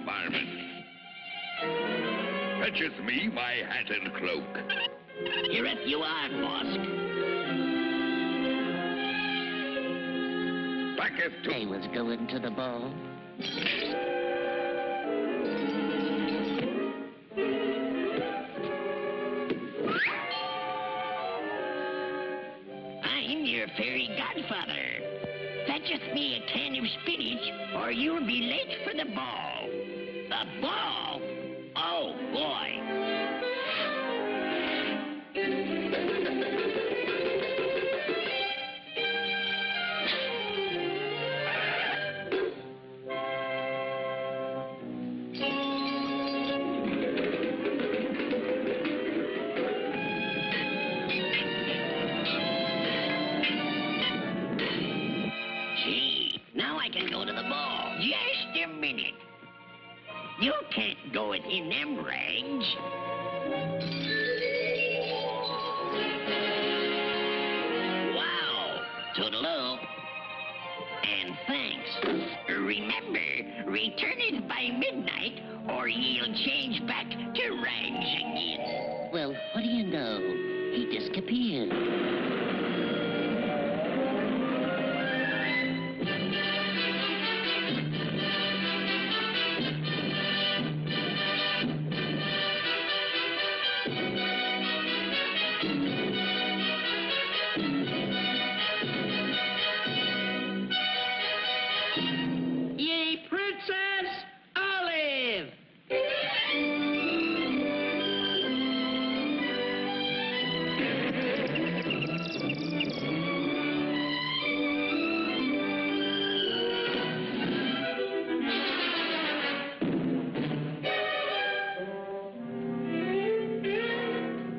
varmint. Fetcheth me my hat and cloak. Here it you are, Bosk. Backeth to... I was going to the ball. I'm your fairy godfather. Fetcheth me a can of spinach, or you'll be late for the ball. The ball? Oh, boy. Gee, now I can go to the ball. Just a minute. You can't go it in them rags. Wow. Toodaloo. And thanks. Remember, return it by midnight, or you'll change back to rags again. Well, what do you know? He disappeared.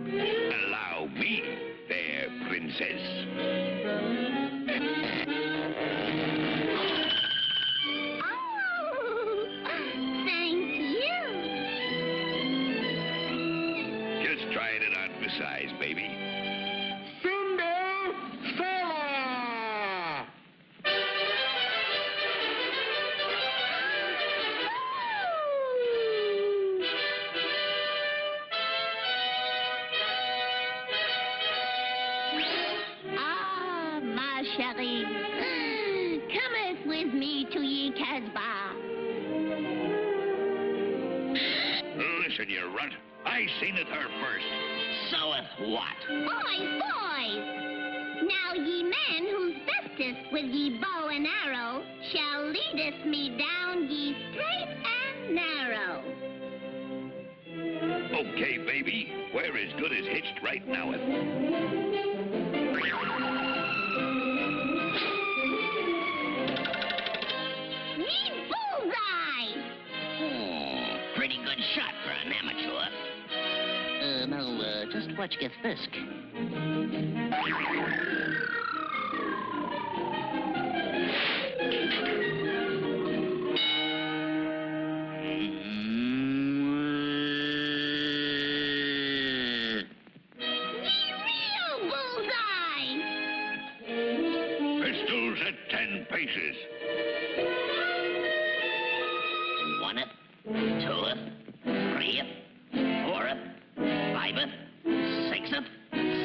Allow me, fair princess. Oh, thank you. Just trying it on for size, baby. Ah, ma chérie, cometh with me to ye Casbah. Listen, you runt. I seen it her first. Soeth what? Boys, boys! Now ye men whose bestest with ye bow and arrow shall leadeth me down ye straight and narrow. Okay, baby. We're as good as hitched right now. Me bullseye! Pretty good shot for an amateur. Now, just watch get frisk. Real bullseye! Pistols at 10 paces. One-up, two-up, three-up, four-up, five-up, six-up,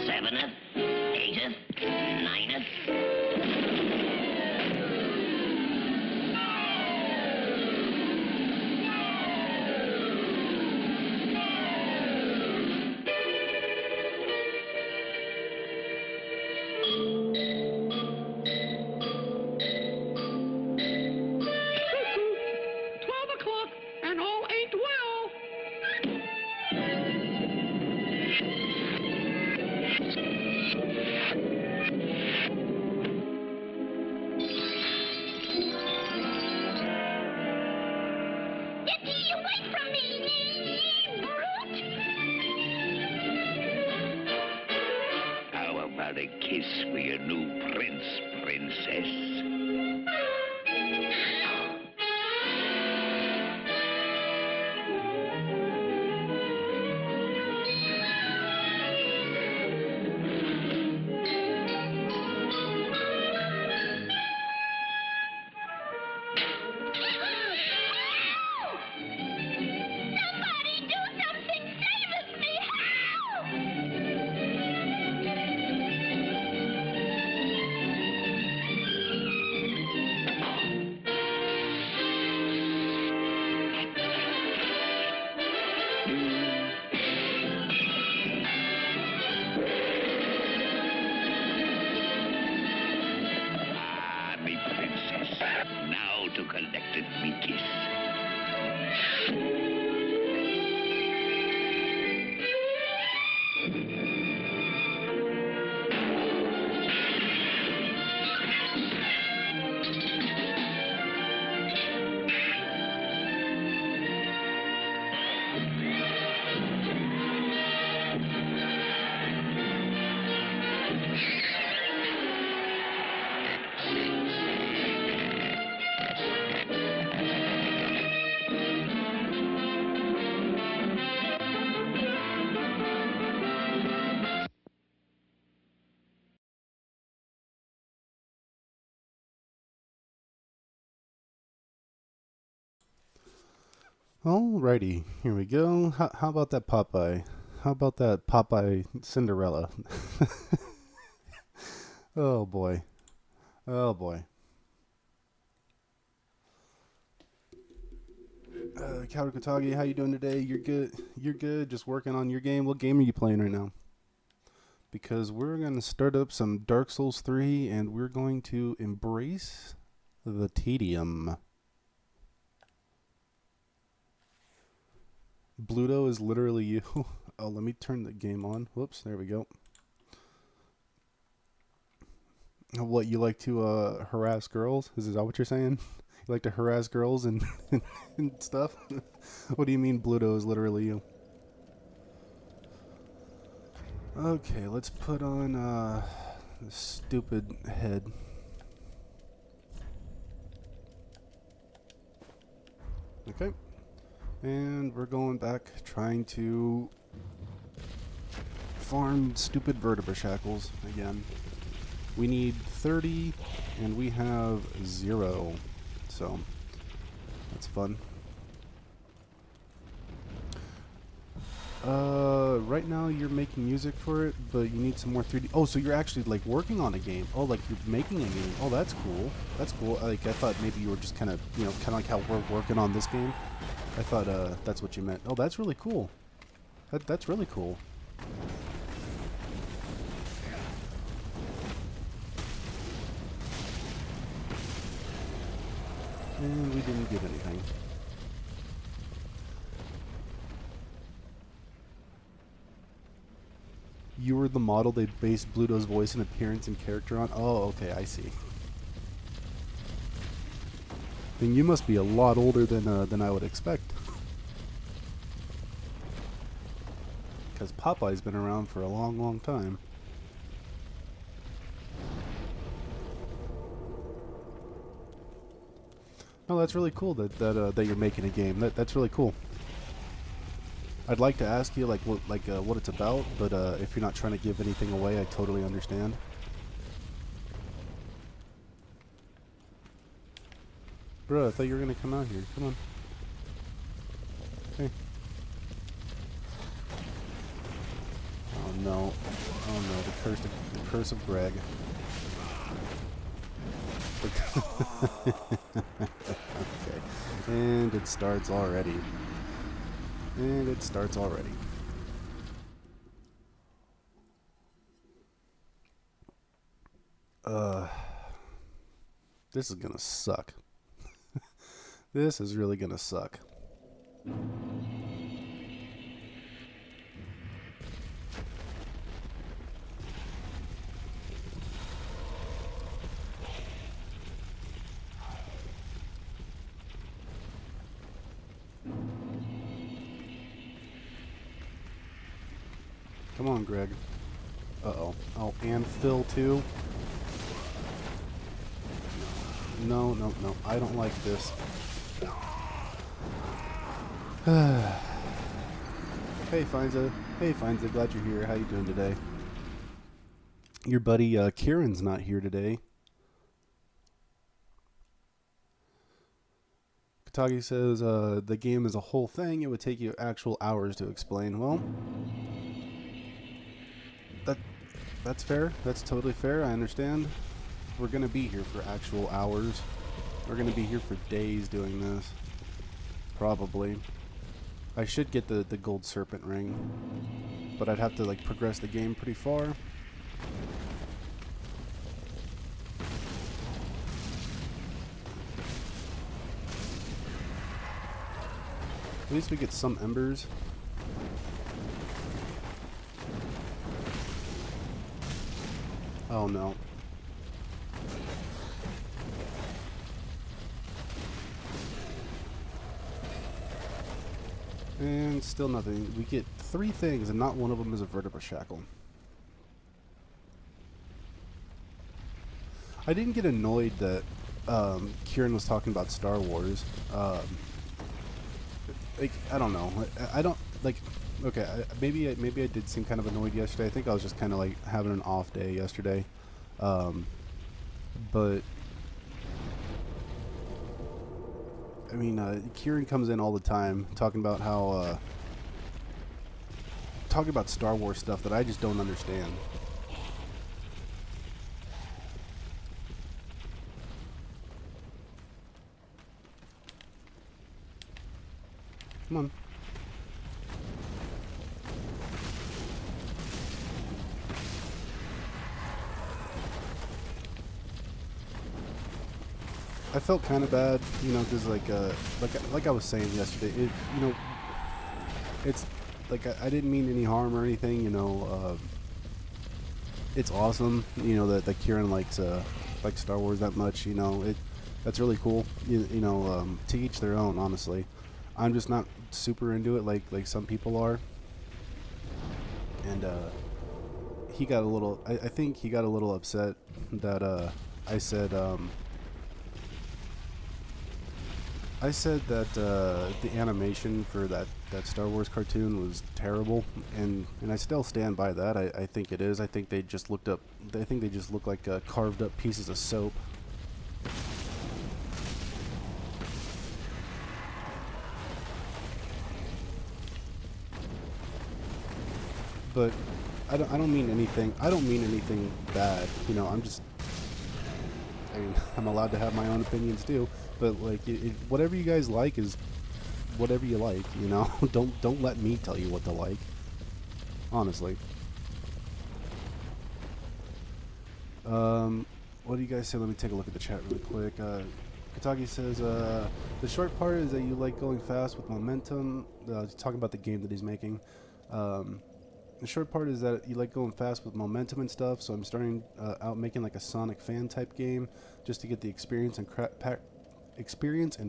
seven-up, eight-up, nine-up. And all ain't well. Get ye away from me, ye brute! How about a kiss for your new prince, princess? me kiss. Alrighty, here we go. How about that Popeye? How about that Popeye Cinderella? Oh boy. Oh boy. Kawada Katagi, how you doing today? You're good? You're good? Just working on your game? What game are you playing right now? Because we're going to start up some Dark Souls 3 and we're going to embrace the tedium. Bluto is literally you. Oh, let me turn the game on. Whoops, there we go. What, you like to harass girls? Is that what you're saying? You like to harass girls and, and stuff? What do you mean Bluto is literally you? Okay, let's put on this stupid head. Okay. And we're going back trying to farm stupid Vertebra Shackles again. We need 30 and we have 0. So that's fun. Right now you're making music for it, but you need some more 3D. Oh, so you're actually like working on a game. Oh, like you're making a game. Oh, that's cool. That's cool. Like I thought maybe you were just kind of, you know, kind of like how we're working on this game. I thought that's what you meant. Oh, that's really cool. That's really cool. And we didn't get anything. You were the model they based Bluto's voice and appearance and character on? Oh, okay, I see. Then you must be a lot older than I would expect. Because Popeye's been around for a long, long time. No, that's really cool that you're making a game. That's really cool. I'd like to ask you what it's about, but if you're not trying to give anything away, I totally understand. Bro, I thought you were gonna come out here. Come on. Hey. Oh no. Oh no, the curse of Greg. Okay. And it starts already. And it starts already. This is gonna suck. This is really gonna suck. Come on, Greg. Uh-oh. Oh, and Phil, too? No, no, no. I don't like this. Hey, Finza. Hey, Finza. Glad you're here. How you doing today? Your buddy, Kieran's not here today. Katagi says, the game is a whole thing. It would take you actual hours to explain. Well... That's fair. That's totally fair. I understand. We're going to be here for actual hours. We're going to be here for days doing this. Probably. I should get the gold serpent ring. But I'd have to like progress the game pretty far. At least we get some embers. Oh no. And still nothing. We get 3 things, and not one of them is a vertebra shackle. I didn't get annoyed that Kieran was talking about Star Wars. Like, I don't know. I don't like. Okay, maybe I did seem kind of annoyed yesterday. I think I was just kind of like having an off day yesterday. But I mean, Kieran comes in all the time talking about how talking about Star Wars stuff that I just don't understand. Come on. I felt kind of bad, you know, because like I was saying yesterday, you know, it's like I didn't mean any harm or anything, you know. It's awesome, you know, that Kieran likes Star Wars that much, you know. That's really cool, you know. To each their own, honestly. I'm just not super into it like some people are, and he got a little. I think he got a little upset that I said that the animation for that Star Wars cartoon was terrible, and I still stand by that. I think it is. I think they just look like carved up pieces of soap. But I don't mean anything. I don't mean anything bad. You know, I mean, I'm allowed to have my own opinions too. But like, whatever you guys like is whatever you like. You know, don't let me tell you what to like. Honestly. What do you guys say? Let me take a look at the chat really quick. Katagi says the short part is that you like going fast with momentum. He's talking about the game that he's making. The short part is that you like going fast with momentum and stuff, so I'm starting out making like a Sonic fan type game just to get the experience and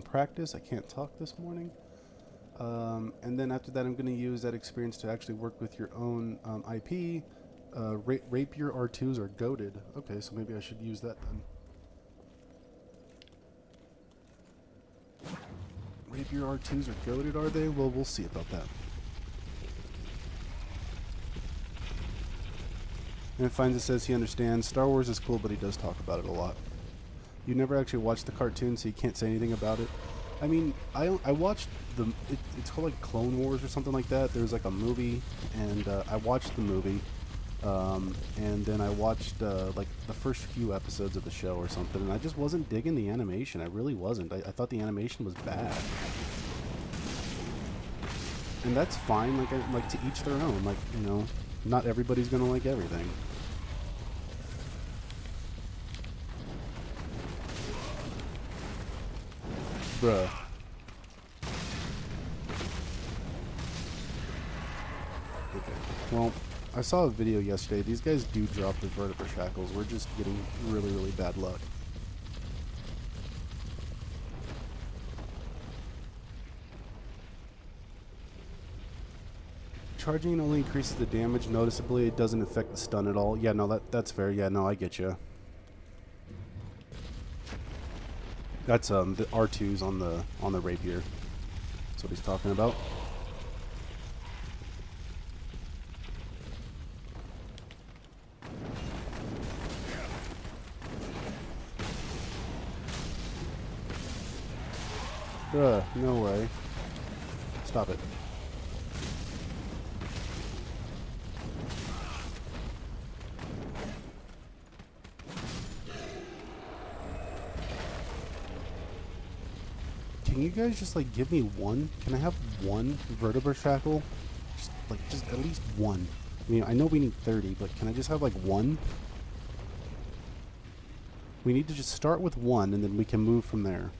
practice. I can't talk this morning. And then after that, I'm going to use that experience to actually work with your own IP. Rapier R2s are goated. Okay, so maybe I should use that then. Rapier R2s are goated, are they? Well, we'll see about that. And Finds it says he understands. Star Wars is cool, but he does talk about it a lot. You never actually watched the cartoon, so you can't say anything about it. I mean, I watched it's called like Clone Wars or something like that. There's like a movie, and I watched the movie, and then I watched like the first few episodes of the show or something, and I just wasn't digging the animation. I really wasn't. I thought the animation was bad. And that's fine. Like to each their own. Like, you know, not everybody's gonna like everything. Bruh. Okay. Well, I saw a video yesterday. These guys do drop the Vertebra Shackles. We're just getting really, really bad luck. Charging only increases the damage noticeably. It doesn't affect the stun at all. Yeah, no, that's fair. Yeah, no, I get you. That's the R2s on the rapier. That's what he's talking about. Bruh, no way. Stop it. Can you guys just like give me one? Can I have one Vertebra Shackle? Just at least one. I mean, I know we need 30, but can I just have like one? We need to just start with one, and then we can move from there.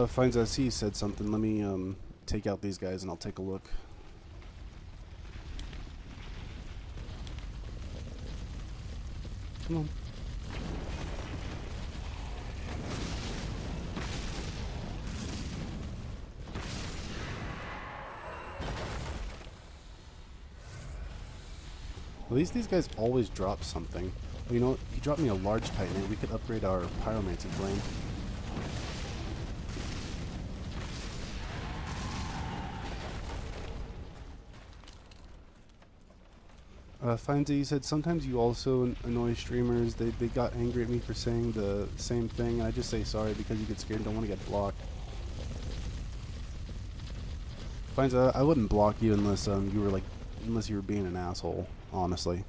Finds SC said something. Let me take out these guys and I'll take a look. Come on. At least these guys always drop something. You know, he dropped me a large titanate. We could upgrade our pyromancy flame. Findsy, you said sometimes you also annoy streamers. They got angry at me for saying the same thing, and I just say sorry because you get scared and don't want to get blocked. Findsy, I wouldn't block you unless unless you were being an asshole, honestly.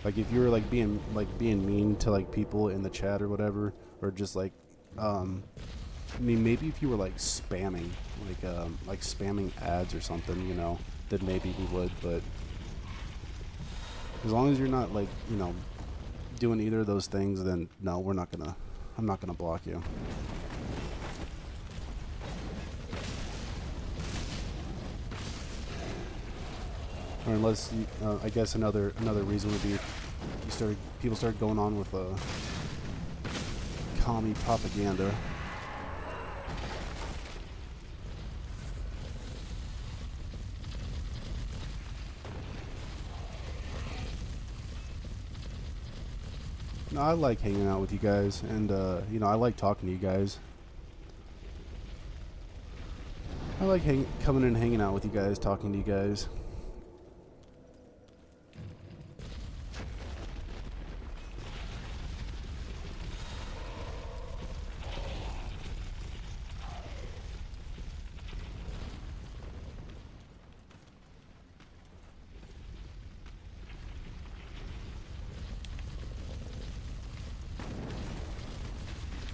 Like if you were being mean to people in the chat or whatever, or just I mean, maybe if you were spamming, spamming ads or something, you know, then maybe we would. But as long as you're not you know, doing either of those things, then no, I'm not gonna block you. Or unless you, I guess another reason would be people started going on with commie propaganda. No, I like hanging out with you guys, and you know, I like talking to you guys. I like coming in and hanging out with you guys, talking to you guys.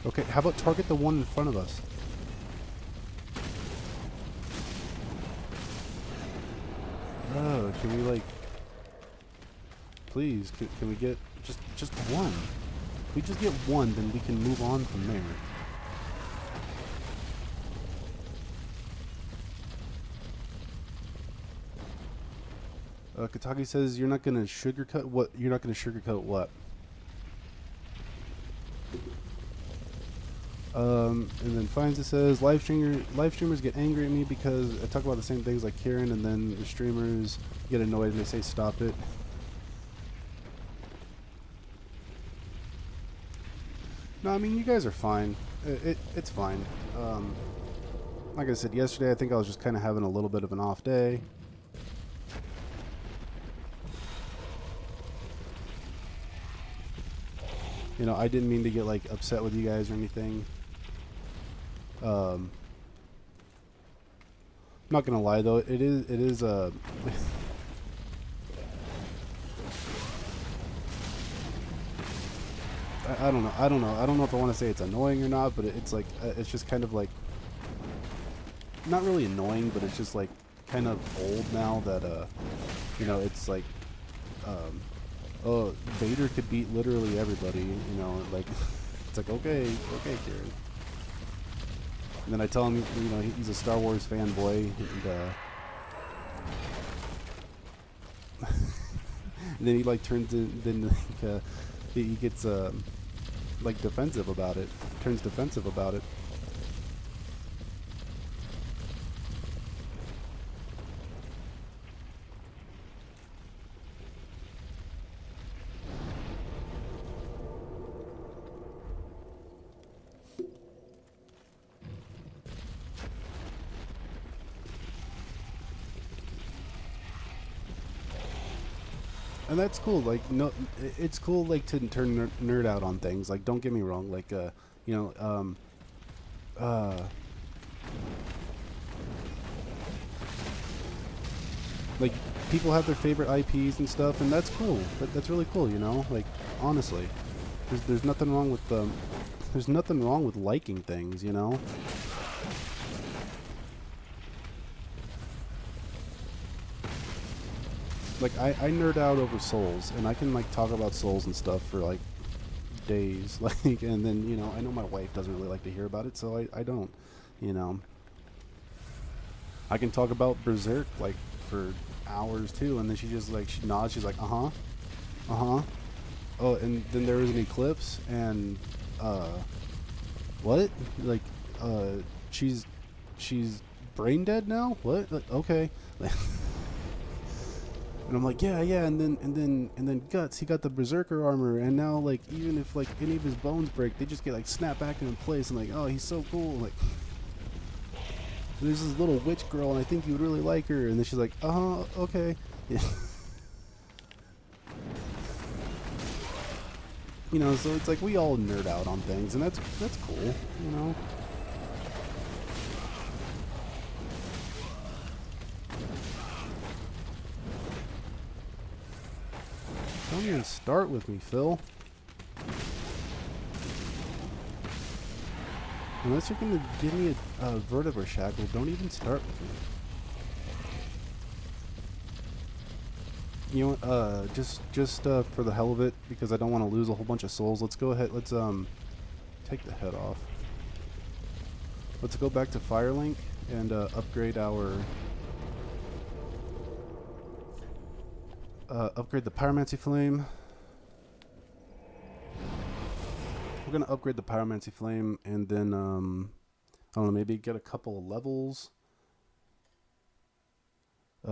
Okay, how about target the one in front of us? Oh, can we please, can we get just one? If we just get one, then we can move on from there. Katagi says you're not gonna sugarcoat what? You're not gonna sugarcoat what? And then Finds it says live streamers get angry at me because I talk about the same things like Karen, and then the streamers get annoyed and they say stop it. No, I mean, you guys are fine. It's fine. Like I said yesterday, I think I was just kind of having a little bit of an off day. You know, I didn't mean to get upset with you guys or anything. I'm not gonna lie though, it is I don't know if I want to say it's annoying or not, but it's it's just kind of not really annoying, but it's just kind of old now that you know, it's Vader could beat literally everybody, you know, it's okay, Kieran. And then I tell him, you know, he's a Star Wars fanboy, and and then he turns in, then he gets defensive about it, turns defensive about it. And that's cool. No, it's cool. To turn nerd out on things. Don't get me wrong. You know, people have their favorite IPs and stuff, and that's cool. That's really cool. You know, honestly, there's nothing wrong with there's nothing wrong with liking things. You know. I nerd out over Souls, and I can talk about Souls and stuff for days. Like, and then, you know, I know my wife doesn't really like to hear about it, so I don't, you know. I can talk about Berserk, like, for hours, too, and then she just, like, she nods, she's like, uh-huh, uh-huh. Oh, and then there was an eclipse, and, what? Like, she's brain dead now? What? Like, okay. And I'm like, yeah, and then Guts, he got the Berserker armor, and now, like, even if, like, any of his bones break, they just get, like, snapped back into place, and, like, oh, he's so cool, like, there's this little witch girl, and I think you would really like her, and then she's like, uh-huh, okay. Yeah. You know, so it's like we all nerd out on things, and that's cool, you know. Don't even start with me, Phil. Unless you're gonna give me a vertebra shackle, don't even start with me. You know what, just for the hell of it, because I don't want to lose a whole bunch of souls, let's go ahead, let's take the head off. Let's go back to Firelink and upgrade our upgrade the Pyromancy Flame. We're gonna upgrade the Pyromancy Flame, and then I don't know, maybe get a couple of levels.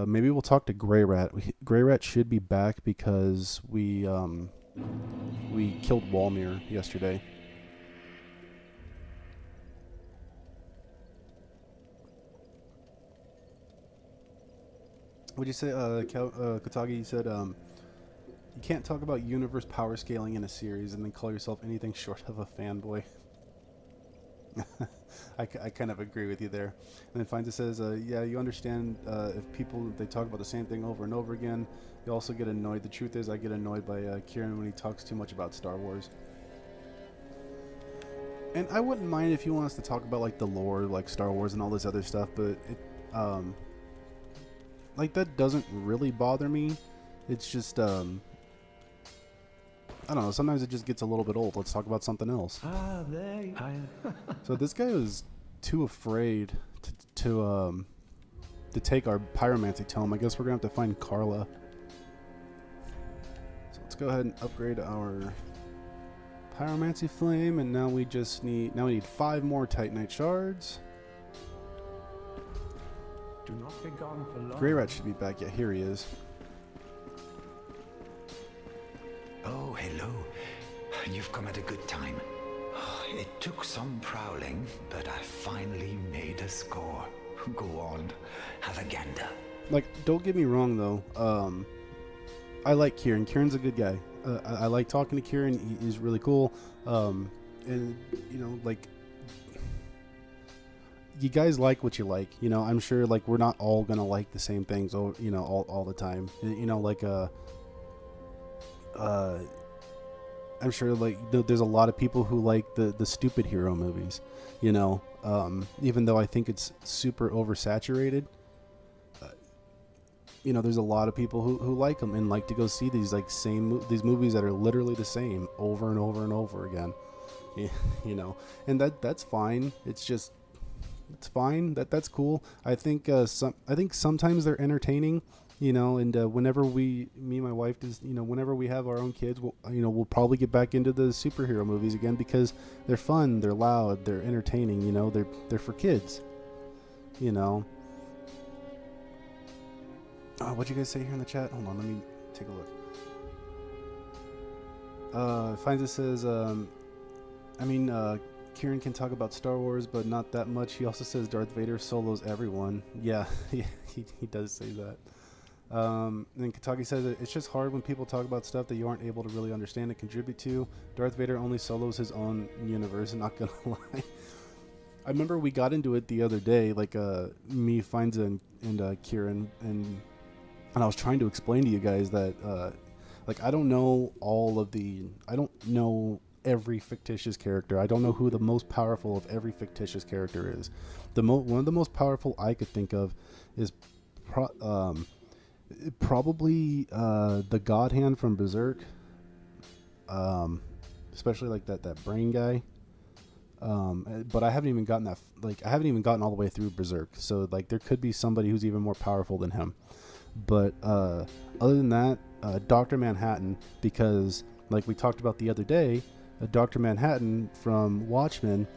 Maybe we'll talk to Grey Rat. Grey Rat should be back because we killed Walmir yesterday. What'd you say, Katagi? You said you can't talk about universe power scaling in a series and then call yourself anything short of a fanboy. I kind of agree with you there. And then Finds says, yeah, you understand if people, they talk about the same thing over and over again, you also get annoyed. The truth is I get annoyed by Kieran when he talks too much about Star Wars. And I wouldn't mind if you want us to talk about, like, the lore, like Star Wars and all this other stuff, but it, like, that doesn't really bother me. It's just, I don't know, sometimes it just gets a little bit old. Let's talk about something else. So this guy was too afraid to take our pyromancy tome. I guess we're gonna have to find Carla. So let's go ahead and upgrade our pyromancy flame, and now we need 5 more titanite shards. Do not be gone for long. Grey Rat should be back. Yeah, here he is. Oh, hello. You've come at a good time. It took some prowling, but I finally made a score. Go on, have a gander. Like, don't get me wrong, though. I like Kieran. Kieran's a good guy. I like talking to Kieran. He's really cool. And, you know, like, you guys like what you like. You know, I'm sure, like, we're not all going to like the same things, you know, all the time. You know, like, I'm sure, like, there's a lot of people who like the stupid hero movies, you know, even though I think it's super oversaturated. You know, there's a lot of people who like them and like to go see these, like, these movies that are literally the same over and over and over again. You know, and that's fine. It's just, it's fine. That's cool. I think sometimes they're entertaining. You know, and whenever me and my wife, whenever we have our own kids, we'll probably get back into the superhero movies again because they're fun, they're loud, they're entertaining. You know, they're for kids. You know. What'd you guys say here in the chat? Hold on, let me take a look. Finds it says, Kieran can talk about Star Wars, but not that much. He also says Darth Vader solos everyone. Yeah, he does say that. And Katagi says it's just hard when people talk about stuff that you aren't able to really understand and contribute to. Darth Vader only solos his own universe, not gonna lie. I remember we got into it the other day, like me, Finds and Kieran, and I was trying to explain to you guys that like, I don't know every fictitious character. I don't know who the most powerful of every fictitious character is. One of the most powerful I could think of is probably the God Hand from Berserk. especially like that brain guy. But I haven't even gotten that. Like, I haven't even gotten all the way through Berserk. So like, there could be somebody who's even more powerful than him. But other than that, Dr. Manhattan, because like we talked about the other day, Dr. Manhattan from Watchmen,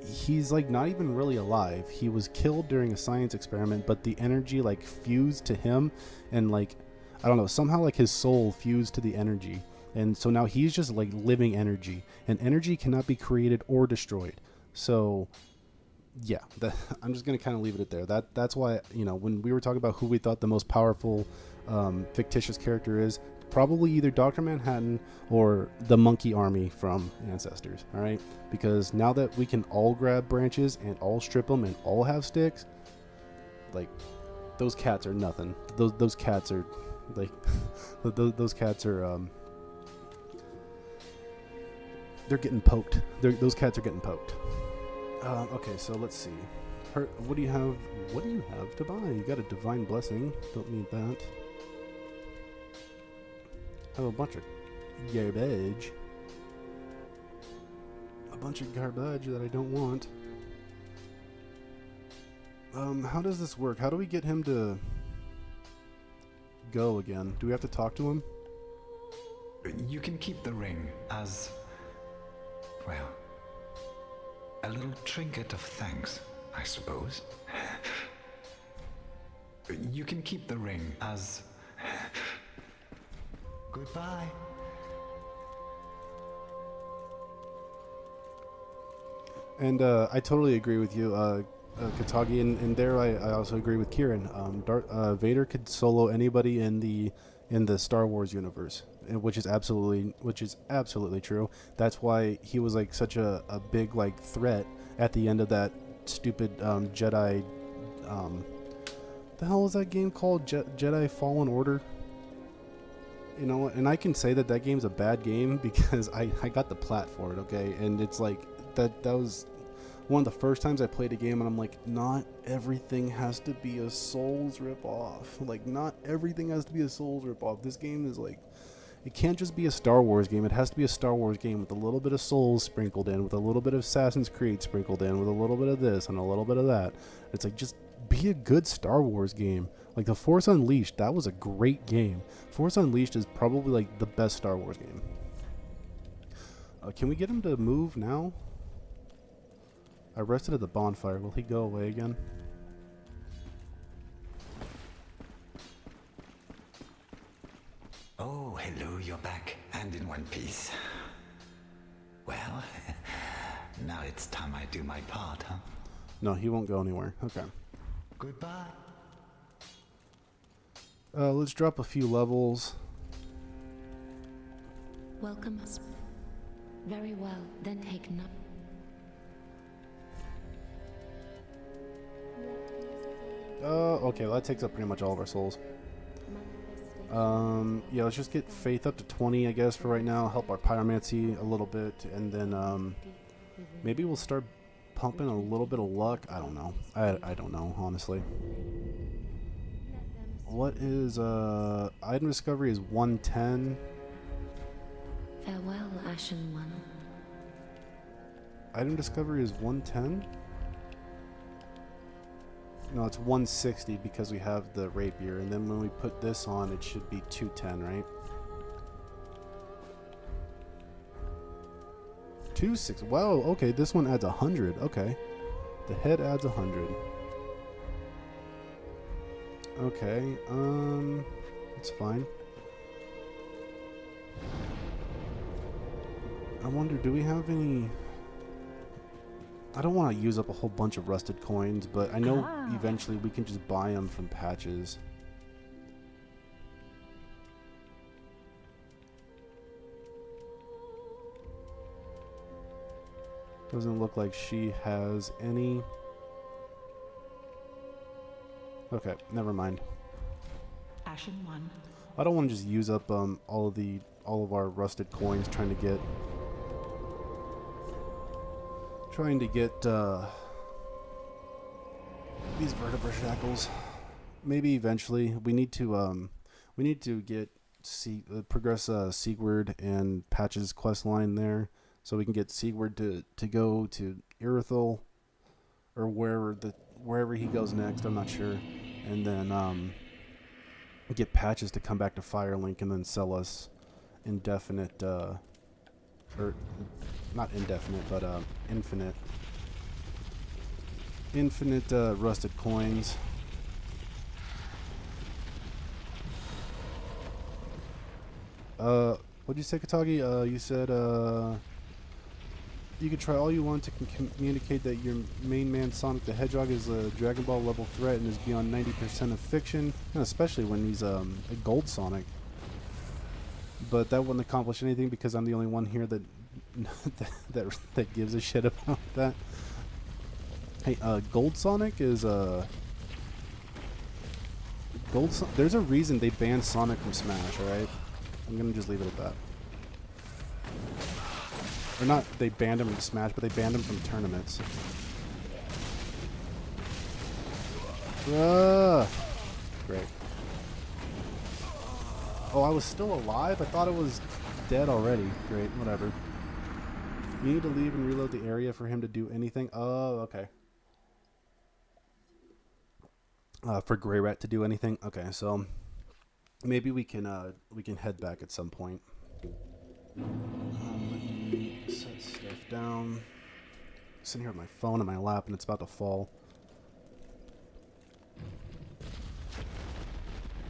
he's like not even really alive. He was killed during a science experiment, but the energy like fused to him, and like, I don't know, somehow like his soul fused to the energy. And so now he's just like living energy, and energy cannot be created or destroyed. So yeah, I'm just going to kind of leave it at there. That's why, you know, when we were talking about who we thought the most powerful fictitious character is, probably either Dr. Manhattan or the monkey army from Ancestors. All right, because now that we can all grab branches and all strip them and all have sticks, like, those cats are nothing. Those cats are like those cats are they're getting poked. Those cats are getting poked. Okay, so let's see. What do you have? What do you have to buy? You got a divine blessing. Don't need that. I have a bunch of garbage. A bunch of garbage that I don't want. How does this work? How do we get him to go again? Do we have to talk to him? You can keep the ring as, well, a little trinket of thanks, I suppose. You can keep the ring as... Goodbye. And I totally agree with you, Katagi, and there I also agree with Kieran. Vader could solo anybody in the Star Wars universe, which is absolutely true. That's why he was like such a big like threat at the end of that stupid Jedi. The hell is that game called? Jedi Fallen Order. You know, and I can say that game's a bad game because I got the plat for it, okay? And it's like, that was one of the first times I played a game, and I'm like, not everything has to be a Souls ripoff. Like, not everything has to be a Souls ripoff. This game is like, it can't just be a Star Wars game. It has to be a Star Wars game with a little bit of Souls sprinkled in, with a little bit of Assassin's Creed sprinkled in, with a little bit of this and a little bit of that. It's like, just be a good Star Wars game. Like the Force Unleashed, that was a great game. Force Unleashed is probably like the best Star Wars game. Can we get him to move now? I rested at the bonfire. Will he go away again? Oh, hello, you're back, and in one piece. Well, now it's time I do my part, huh? No, he won't go anywhere. Okay. Goodbye. Let's drop a few levels. Welcome us. Very well, then take none. Okay, well, that takes up pretty much all of our souls. Yeah, let's just get faith up to 20, I guess, for right now. Help our pyromancy a little bit, and then maybe we'll start pumping a little bit of luck. I don't know. I don't know, honestly. What is item discovery is 110. Farewell, Ashen One. Item discovery is 110. No, it's 160 because we have the rapier, and then when we put this on, it should be 210, right? 260. Wow. Okay, this one adds 100. Okay, the head adds 100. Okay, it's fine. I wonder, do we have any... I don't want to use up a whole bunch of rusted coins, but I know eventually we can just buy them from patches. Doesn't look like she has any... Okay, never mind. Ashen One. I don't want to just use up all of our rusted coins trying to get these vertebra shackles. Maybe eventually we need to get progress Sigurd and Patch's quest line there, so we can get Sigurd to go to Irithyll or wherever he goes next. I'm not sure, and then get Patches to come back to Firelink and then sell us indefinite or not indefinite, but infinite rusted coins. What'd you say, Katagi? You said you could try all you want to communicate that your main man Sonic the Hedgehog is a Dragon Ball level threat and is beyond 90% of fiction, and especially when he's a gold Sonic. But that wouldn't accomplish anything because I'm the only one here that that gives a shit about that. Hey, Gold Sonic is there's a reason they banned Sonic from Smash, alright? I'm gonna just leave it at that. Or not, they banned him from Smash, but they banned him from tournaments. Great. Oh, I was still alive? I thought it was dead already. Great, whatever. You need to leave and reload the area for him to do anything? Oh, okay. For Grey Rat to do anything? Okay, so maybe we can head back at some point. Let me set stuff down. I'm sitting here with my phone in my lap and it's about to fall.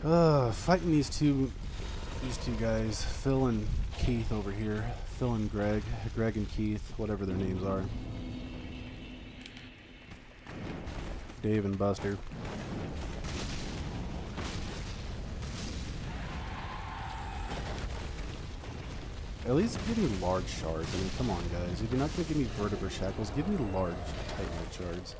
Fighting these two guys, Phil and Keith over here. Phil and Greg and Keith, whatever their names are. Dave and Buster. At least give me large shards. I mean, come on, guys. If you're not going to give me Vertebra Shackles, give me large Titanite shards.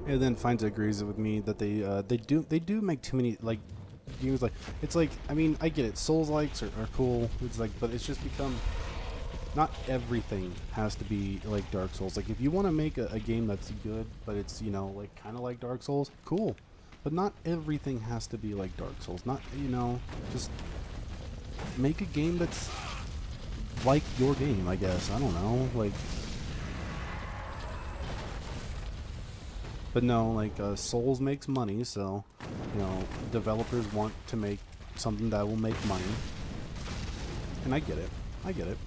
And then Finds agrees with me that they do make too many like games. Like it's like, I mean, I get it. Souls likes are cool. It's like, but it's just become not everything has to be like Dark Souls. Like if you want to make a game that's good, but it's, you know, like kind of like Dark Souls, cool. But not everything has to be like Dark Souls. Not, you know, just make a game that's like your game, I guess. I don't know, like. But no, like, Souls makes money, so, you know, developers want to make something that will make money. And I get it. I get it.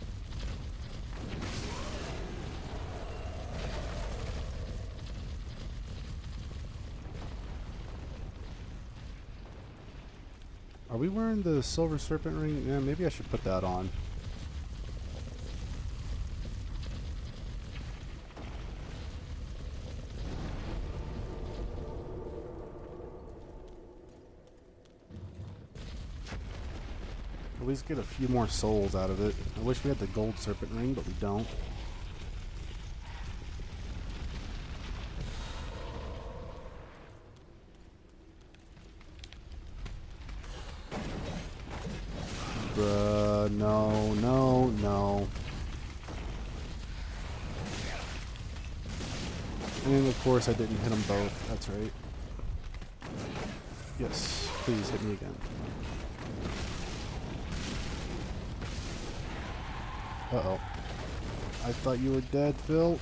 Are we wearing the Silver Serpent ring? Yeah, maybe I should put that on. At least get a few more souls out of it. I wish we had the gold serpent ring, but we don't. Bruh, no, no, no. And of course I didn't hit them both, that's right. Yes, please hit me again. Uh-oh. I thought you were dead, Phil.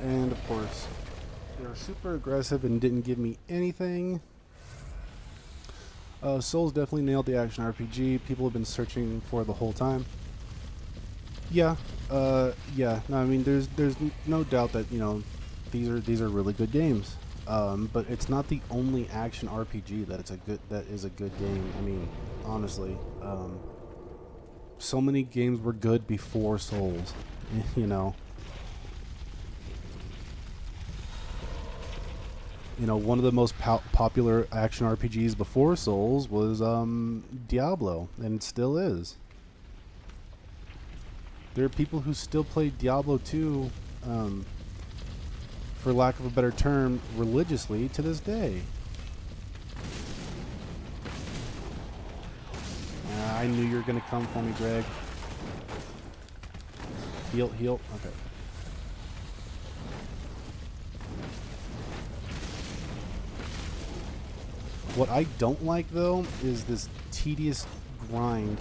And of course, they were super aggressive and didn't give me anything. Souls definitely nailed the action RPG. People have been searching for the whole time. Yeah, yeah. No, I mean, there's no doubt that, you know, these are really good games. But it's not the only action RPG that is a good game. I mean, honestly, so many games were good before Souls, you know. You know, one of the most popular action RPGs before Souls was Diablo, and it still is. There are people who still play Diablo 2 for lack of a better term, religiously to this day. I knew you were going to come for me, Greg. Heal, heal. Okay. What I don't like, though, is this tedious grind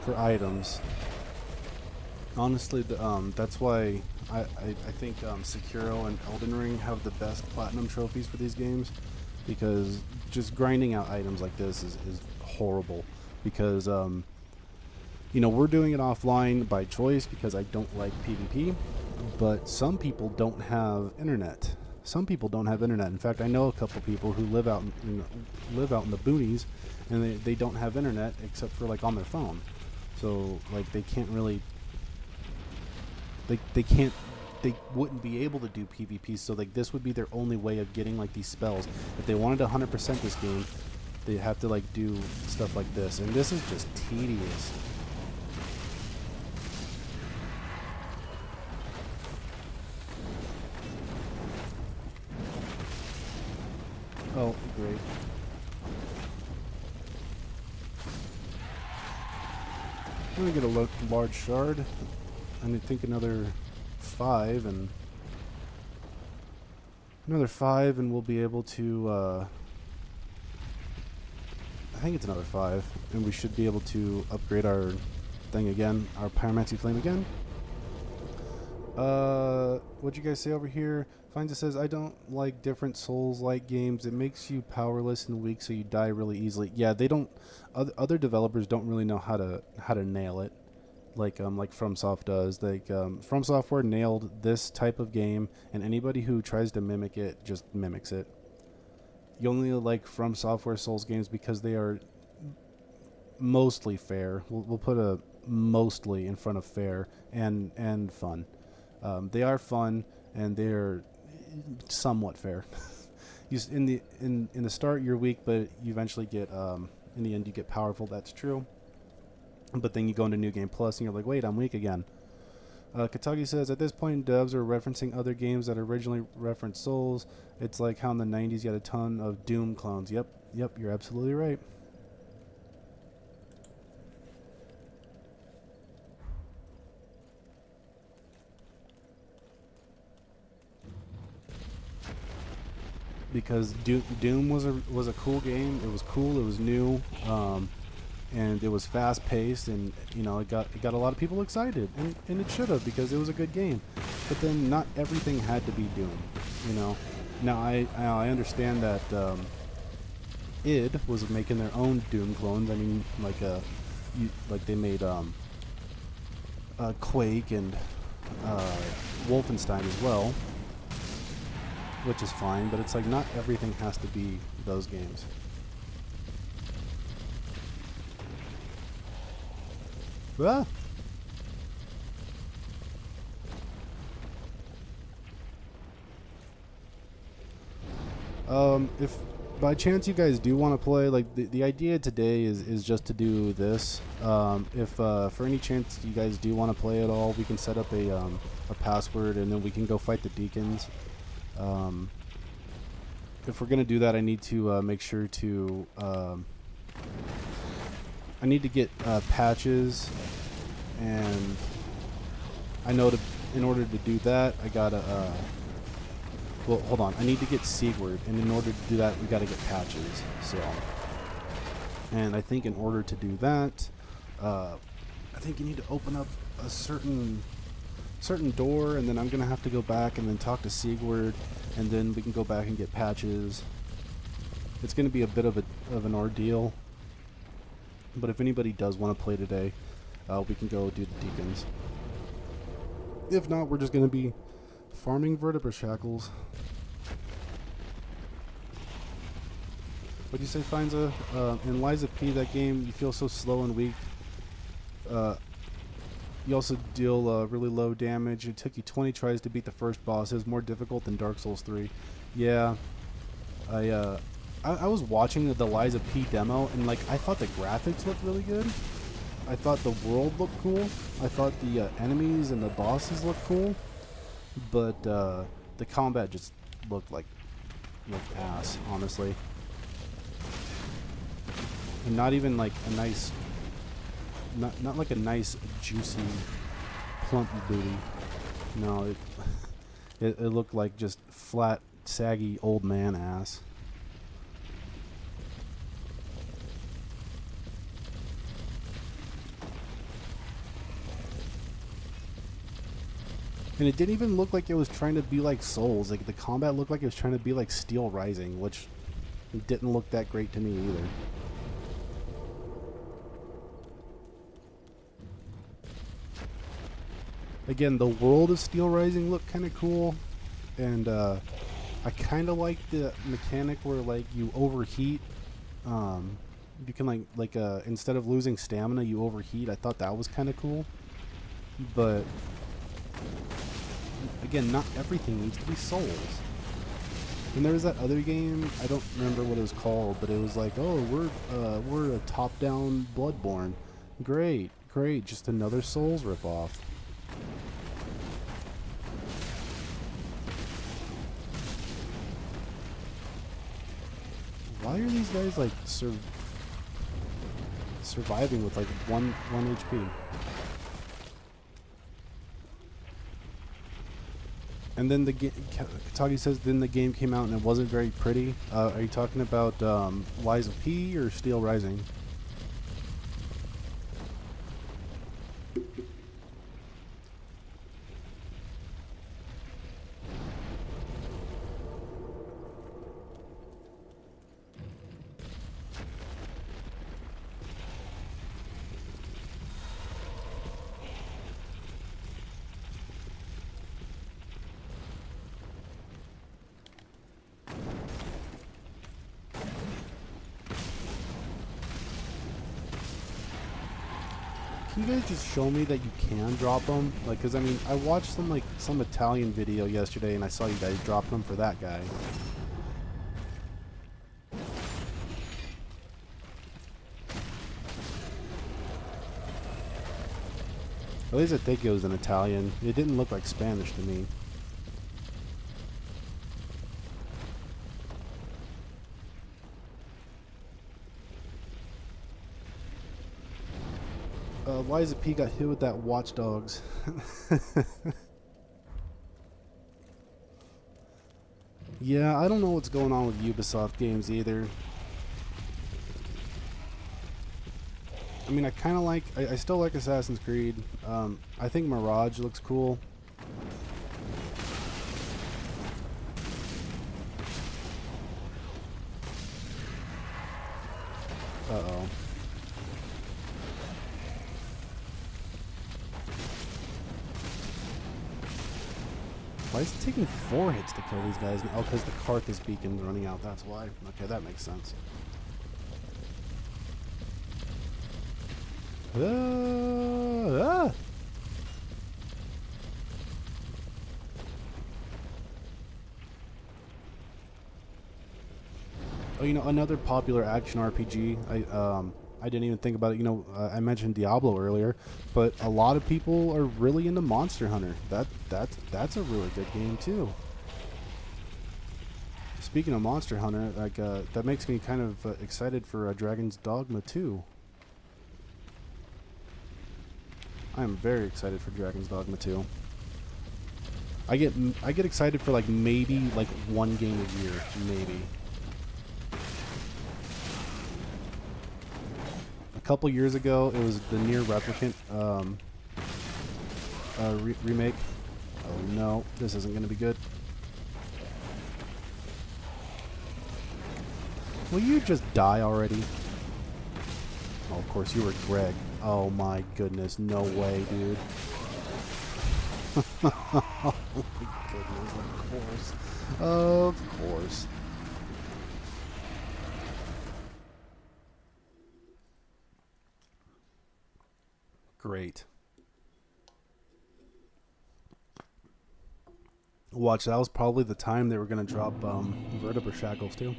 for items. Honestly, that's why I think Sekiro and Elden Ring have the best platinum trophies for these games, because just grinding out items like this is horrible. Because you know, we're doing it offline by choice because I don't like PvP, but some people don't have internet. Some people don't have internet. In fact, I know a couple people who live out in the boonies, and they don't have internet except for like on their phone. So like they can't really. They wouldn't be able to do PvP, so like this would be their only way of getting like these spells. If they wanted to 100% this game, they have to like do stuff like this, and this is just tedious. Oh, great. I'm gonna get a large shard. I think another 5 and we'll be able to I think it's another 5, and we should be able to upgrade our thing again, our pyromancy flame again. What'd you guys say over here? Finds it says, I don't like different Souls-like games. It makes you powerless and weak, so you die really easily. Yeah, they don't. Other developers don't really know how to nail it. Like FromSoft does. Like From Software nailed this type of game, and anybody who tries to mimic it just mimics it. You only like From Software Souls games because they are mostly fair. We'll put a mostly in front of fair and fun. They are fun and they're somewhat fair. In the start you're weak, but you eventually get in the end you get powerful. That's true. But then you go into New Game Plus and you're like, wait, I'm weak again. Katagi says, at this point, devs are referencing other games that originally referenced Souls. It's like how in the 90s you had a ton of Doom clones. Yep, you're absolutely right. Because Doom was a cool game. It was cool. It was new. And it was fast paced, and you know it got a lot of people excited, and it should have, because it was a good game. But then not everything had to be Doom, you know. Now I understand that id was making their own Doom clones. I mean, like they made Quake and Wolfenstein as well, which is fine. But it's like not everything has to be those games. Ah. If by chance you guys do want to play, like the idea today is just to do this. If for any chance you guys do want to play at all, we can set up a password, and then we can go fight the deacons. If we're gonna do that, I need to make sure to I need to get patches, and I know in order to do that, I gotta, well, hold on, I need to get Sigurd, and in order to do that, we gotta get patches, so, and I think in order to do that, I think you need to open up a certain door, and then I'm gonna have to go back and then talk to Sigurd, and then we can go back and get patches. It's gonna be a bit of an ordeal. But if anybody does want to play today, we can go do the deacons. If not, we're just going to be farming Vertebra Shackles. What'd you say, Finza? In Liza P, that game, you feel so slow and weak. You also deal really low damage. It took you 20 tries to beat the first boss. It was more difficult than Dark Souls 3. Yeah, I was watching the Liza P demo, and like I thought the graphics looked really good. I thought the world looked cool. I thought the enemies and the bosses looked cool, but the combat just looked like ass, honestly. And not even like a nice, not like a nice juicy plump booty. No, it looked like just flat, saggy old man ass. And it didn't even look like it was trying to be like Souls. Like the combat looked like it was trying to be like Steel Rising, which didn't look that great to me either. Again, the world of Steel Rising looked kind of cool, and I kind of like the mechanic where like you overheat. You can like instead of losing stamina, you overheat. I thought that was kind of cool, but again, not everything needs to be Souls. And there was that other game, I don't remember what it was called, but it was like, oh, we're a top-down Bloodborne. Great, just another Souls ripoff. Why are these guys like surviving with like one HP? And then the game, Katagi says, then the game came out and it wasn't very pretty. Are you talking about Lies of P or Steel Rising? Can you guys just show me that you can drop them? Like, cause I mean, I watched some Italian video yesterday, and I saw you guys drop them for that guy. At least I think it was in Italian. It didn't look like Spanish to me. Liza P got hit with that Watch Dogs. Yeah, I don't know what's going on with Ubisoft games either. I mean, I kind of like, I still like Assassin's Creed. I think Mirage looks cool. Uh-oh. Why is it taking 4 hits to kill these guys? Oh, because the Carthus beacon's running out, that's why. Okay, that makes sense. Ah! Oh, you know, another popular action RPG. I didn't even think about it. You know, I mentioned Diablo earlier, but a lot of people are really into Monster Hunter. That's a really good game too. Speaking of Monster Hunter, like that makes me kind of excited for Dragon's Dogma 2. I am very excited for Dragon's Dogma 2. I get excited for like maybe like one game a year, maybe. A couple years ago, it was the Nier Replicant remake. Oh no, this isn't going to be good. Will you just die already? Oh, of course, you were Greg. Oh my goodness, no way, dude. Oh my goodness, of course. Of course. Great. Watch, that was probably the time they were going to drop Vertebra Shackles too.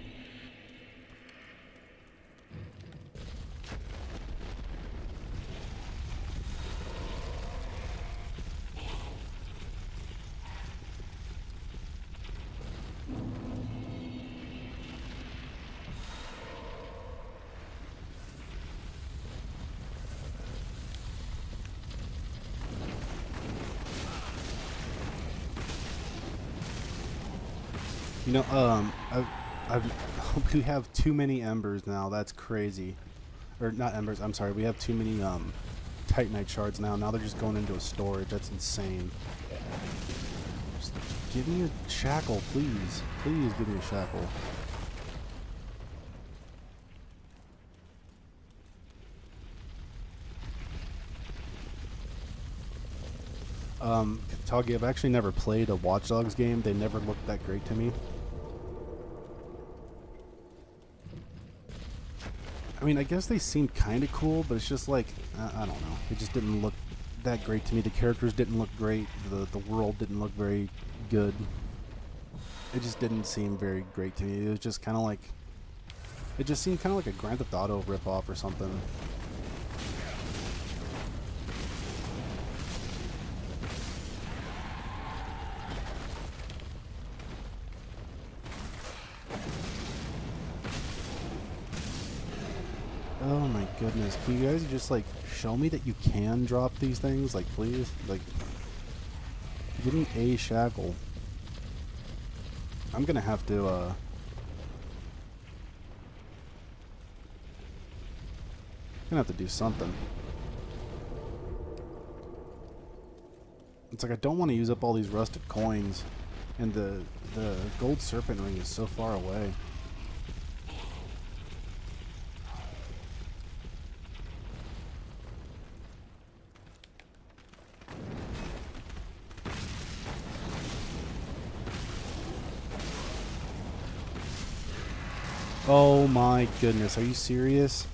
You know, we have too many embers now. That's crazy. Or not embers. I'm sorry. We have too many titanite shards now. Now they're just going into a storage. That's insane. Just give me a shackle, please. Please give me a shackle. Toggy, I've actually never played a Watch Dogs game. They never looked that great to me. I mean, I guess they seemed kind of cool, but it's just like, I don't know. It just didn't look that great to me. The characters didn't look great. The world didn't look very good. It just didn't seem very great to me. It was just kind of like, it just seemed kind of like a Grand Theft Auto ripoff or something. Oh my goodness, can you guys just like show me that you can drop these things, like please? Like, give me a shackle. I'm gonna have to do something. It's like I don't want to use up all these rusted coins, and the gold serpent ring is so far away. Oh my goodness, are you serious?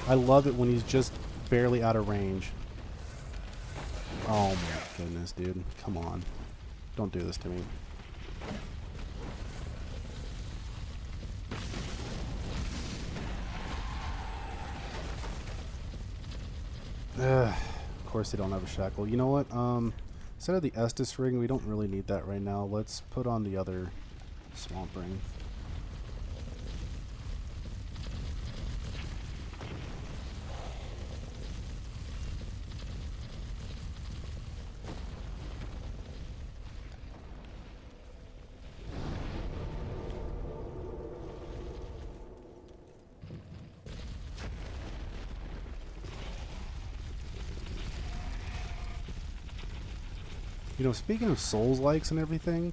I love it when he's just barely out of range. Oh my goodness, dude. Come on. Don't do this to me. Of course they don't have a shackle. You know what? Instead of the Estus ring, we don't really need that right now. Let's put on the other swamp ring. You know, speaking of Souls-likes and everything,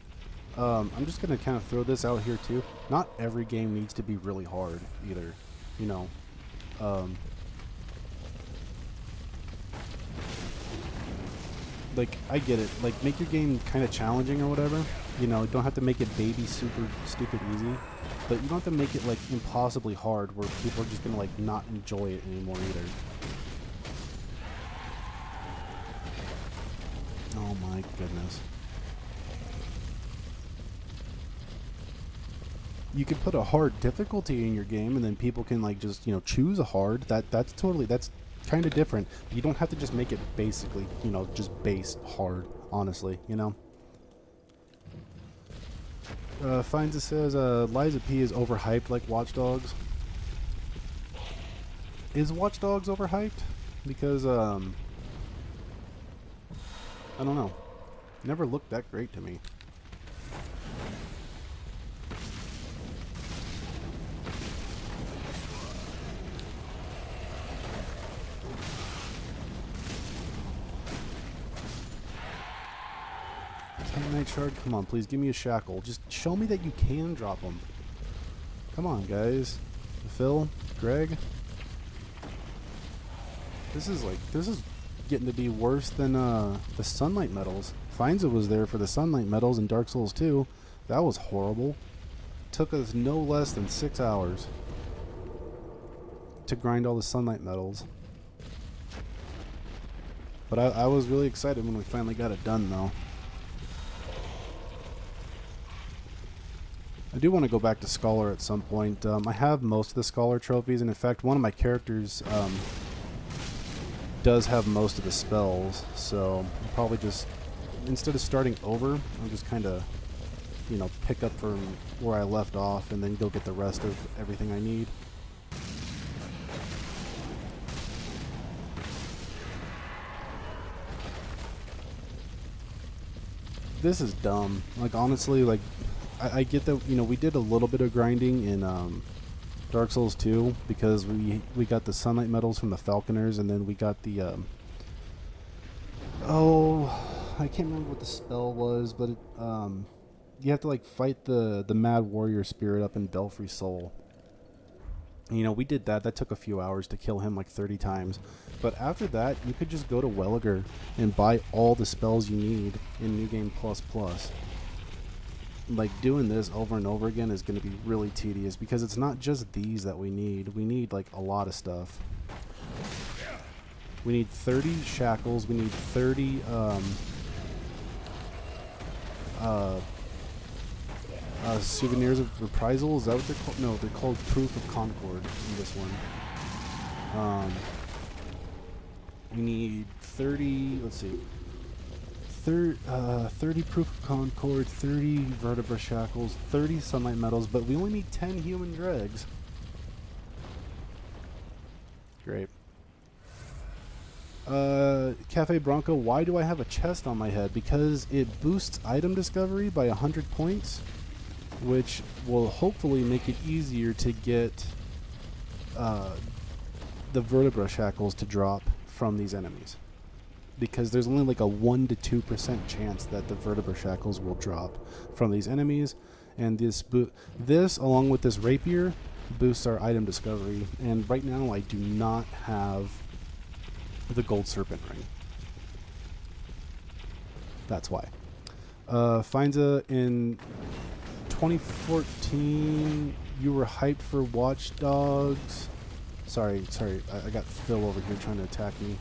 I'm just going to kind of throw this out here too. Not every game needs to be really hard either, you know. Like, I get it. Like, make your game kind of challenging or whatever. You know, you don't have to make it baby super stupid easy. But you don't have to make it, like, impossibly hard where people are just going to, like, not enjoy it anymore either. Oh my goodness. You could put a hard difficulty in your game and then people can like just, you know, choose a hard. That's kind of different. You don't have to just make it basically, you know, just base hard, honestly, you know. Finds it says Liza P is overhyped like Watch Dogs. Is Watch Dogs overhyped? Because I don't know. Never looked that great to me. Titanite shard, come on, please give me a shackle. Just show me that you can drop them. Come on, guys. Phil, Greg. This is getting to be worse than the sunlight metals. Finza was there for the sunlight metals in Dark Souls 2. That was horrible. Took us no less than 6 hours to grind all the sunlight metals. But I was really excited when we finally got it done, though. I do want to go back to Scholar at some point. I have most of the Scholar trophies, and in fact, one of my characters does have most of the spells, so I'll probably just, instead of starting over, I'll just kind of, you know, pick up from where I left off and then go get the rest of everything I need. This is dumb. Like, honestly, like, I get that, you know, we did a little bit of grinding in Dark Souls 2 because we got the sunlight medals from the Falconers, and then we got the I can't remember what the spell was, but it, you have to like fight the Mad Warrior Spirit up in Belfry Soul. You know, we did that. That took a few hours to kill him like 30 times. But after that, you could just go to Welliger and buy all the spells you need in New Game Plus Plus. Like, doing this over and over again is going to be really tedious because it's not just these that we need. We need, like, a lot of stuff. We need 30 shackles. We need 30, souvenirs of reprisal. Is that what they're called? No, they're called Proof of Concord in this one. We need 30, let's see, 30 Proof of Concord, 30 Vertebra Shackles, 30 Sunlight Medals, but we only need 10 Human Dregs. Great. Cafe Bronco, why do I have a chest on my head? Because it boosts item discovery by 100 points, which will hopefully make it easier to get the Vertebra Shackles to drop from these enemies. Because there's only like a 1 to 2% chance that the Vertebra Shackles will drop from these enemies, and this along with this rapier boosts our item discovery. And right now I do not have the Gold Serpent Ring. That's why. Finza, in 2014 you were hyped for Watch Dogs. Sorry, I got Phil over here trying to attack me.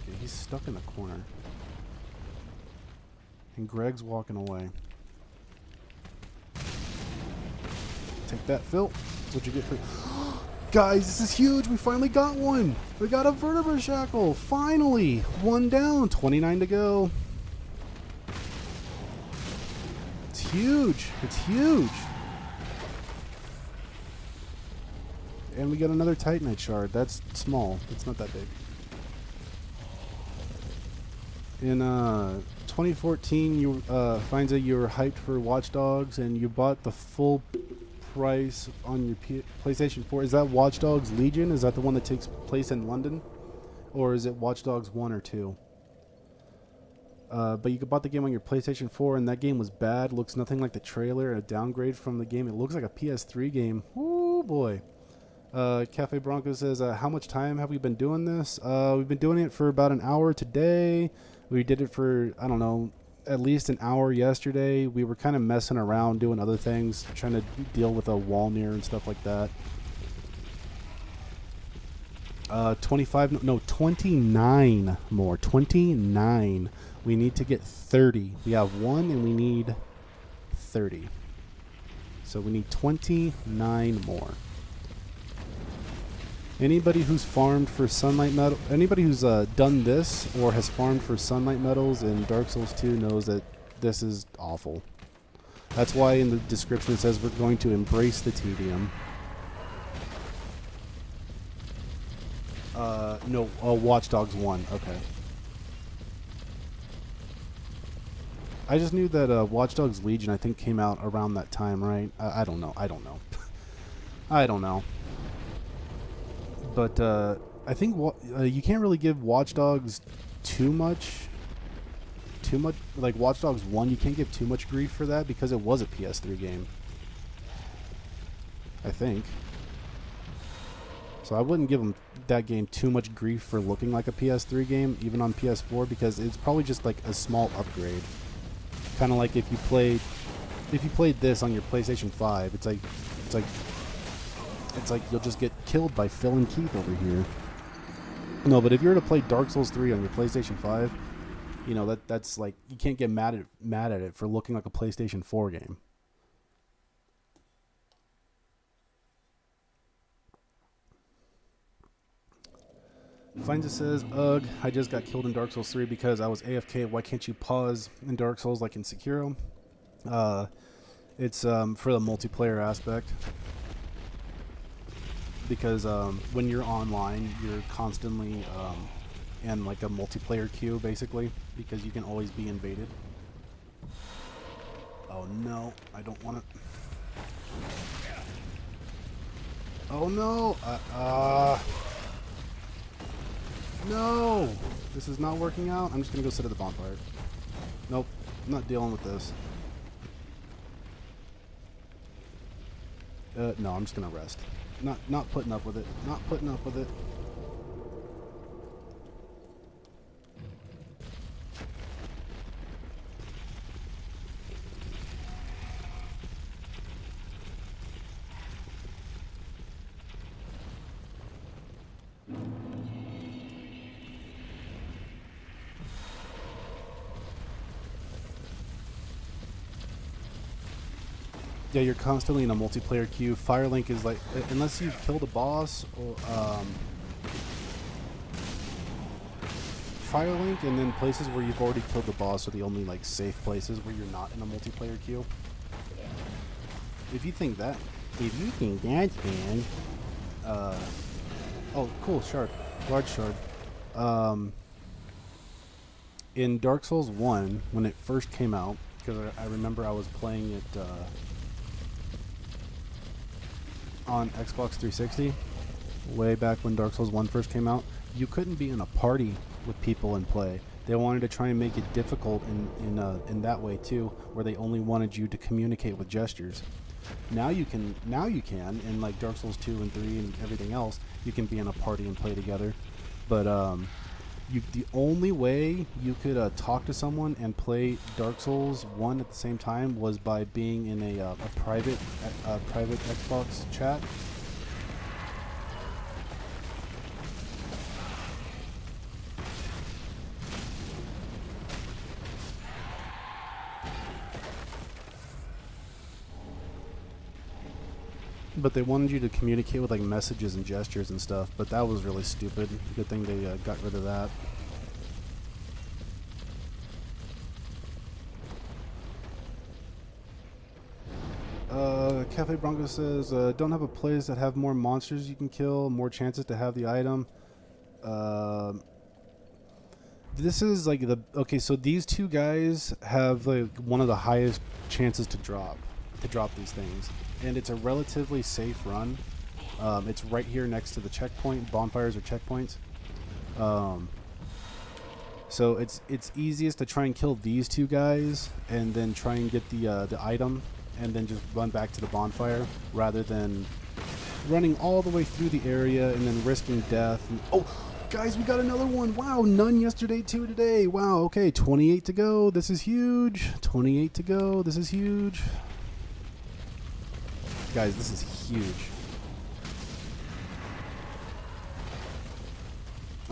Okay, he's stuck in the corner. And Greg's walking away. Take that, Phil. That's what you get for... Guys, this is huge. We finally got one. We got a Vertebra Shackle. Finally. One down. 29 to go. It's huge. It's huge. And we got another Titanite shard. That's small. It's not that big. In 2014, you finds out you were hyped for Watch Dogs, and you bought the full price on your PlayStation 4. Is that Watch Dogs Legion? Is that the one that takes place in London? Or is it Watch Dogs 1 or 2? But you bought the game on your PlayStation 4, and that game was bad. Looks nothing like the trailer. A downgrade from the game. It looks like a PS3 game. Ooh, boy. Cafe Bronco says, how much time have we been doing this? We've been doing it for about an hour today. We did it for, I don't know, at least an hour yesterday. We were kind of messing around doing other things, trying to deal with a wall near and stuff like that. 29 more. 29. We need to get 30. We have 1 and we need 30. So we need 29 more. Anybody who's farmed for sunlight metal, anybody who's done this or has farmed for sunlight metals in Dark Souls 2 knows that this is awful. That's why in the description it says we're going to embrace the tedium. No, Watch Dogs 1. Okay. I just knew that Watch Dogs Legion I think came out around that time, right? I don't know. I don't know. I don't know. But I think you can't really give Watch Dogs too much. Like Watch Dogs 1, you can't give too much grief for that because it was a PS3 game. I think. So I wouldn't give them that game too much grief for looking like a PS3 game, even on PS4, because it's probably just like a small upgrade. Kind of like if you played this on your PlayStation 5, it's like you'll just get killed by Phil and Keith over here. No, but if you were to play Dark Souls 3 on your PlayStation 5, you know, that's like, you can't get mad at it for looking like a PlayStation 4 game. Finds it says, ugh, I just got killed in Dark Souls 3 because I was AFK. Why can't you pause in Dark Souls like in Sekiro? It's for the multiplayer aspect. Because when you're online, you're constantly in like a multiplayer queue, basically, because you can always be invaded. Oh no, I don't want to. Oh no! No! This is not working out. I'm just gonna go sit at the bonfire. Nope, I'm not dealing with this. No, I'm just gonna rest. Not putting up with it. Not putting up with it. Yeah, you're constantly in a multiplayer queue. Firelink is like, unless you've killed a boss, or Firelink and then places where you've already killed the boss are the only like safe places where you're not in a multiplayer queue. If you think that's bad, oh, cool, shard, large shard. In Dark Souls 1, when it first came out, because I remember I was playing it on Xbox 360, way back when Dark Souls 1 first came out, you couldn't be in a party with people and play. They wanted to try and make it difficult in that way too, where they only wanted you to communicate with gestures. Now you can, in like Dark Souls 2 and 3 and everything else, you can be in a party and play together. But the only way you could talk to someone and play Dark Souls 1 at the same time was by being in a private Xbox chat. But they wanted you to communicate with like messages and gestures and stuff, but that was really stupid. Good thing they got rid of that. Cafe Bronco says, don't have a place that have more monsters you can kill, more chances to have the item. This is like okay, so these two guys have like one of the highest chances to drop these things. And it's a relatively safe run. It's right here next to the checkpoint. Bonfires are checkpoints. So it's easiest to try and kill these two guys and then try and get the item and then just run back to the bonfire rather than running all the way through the area and then risking death. And, oh, guys, we got another one. Wow, none yesterday, 2 today. Wow, okay, 28 to go. This is huge. 28 to go. This is huge. Guys, this is huge.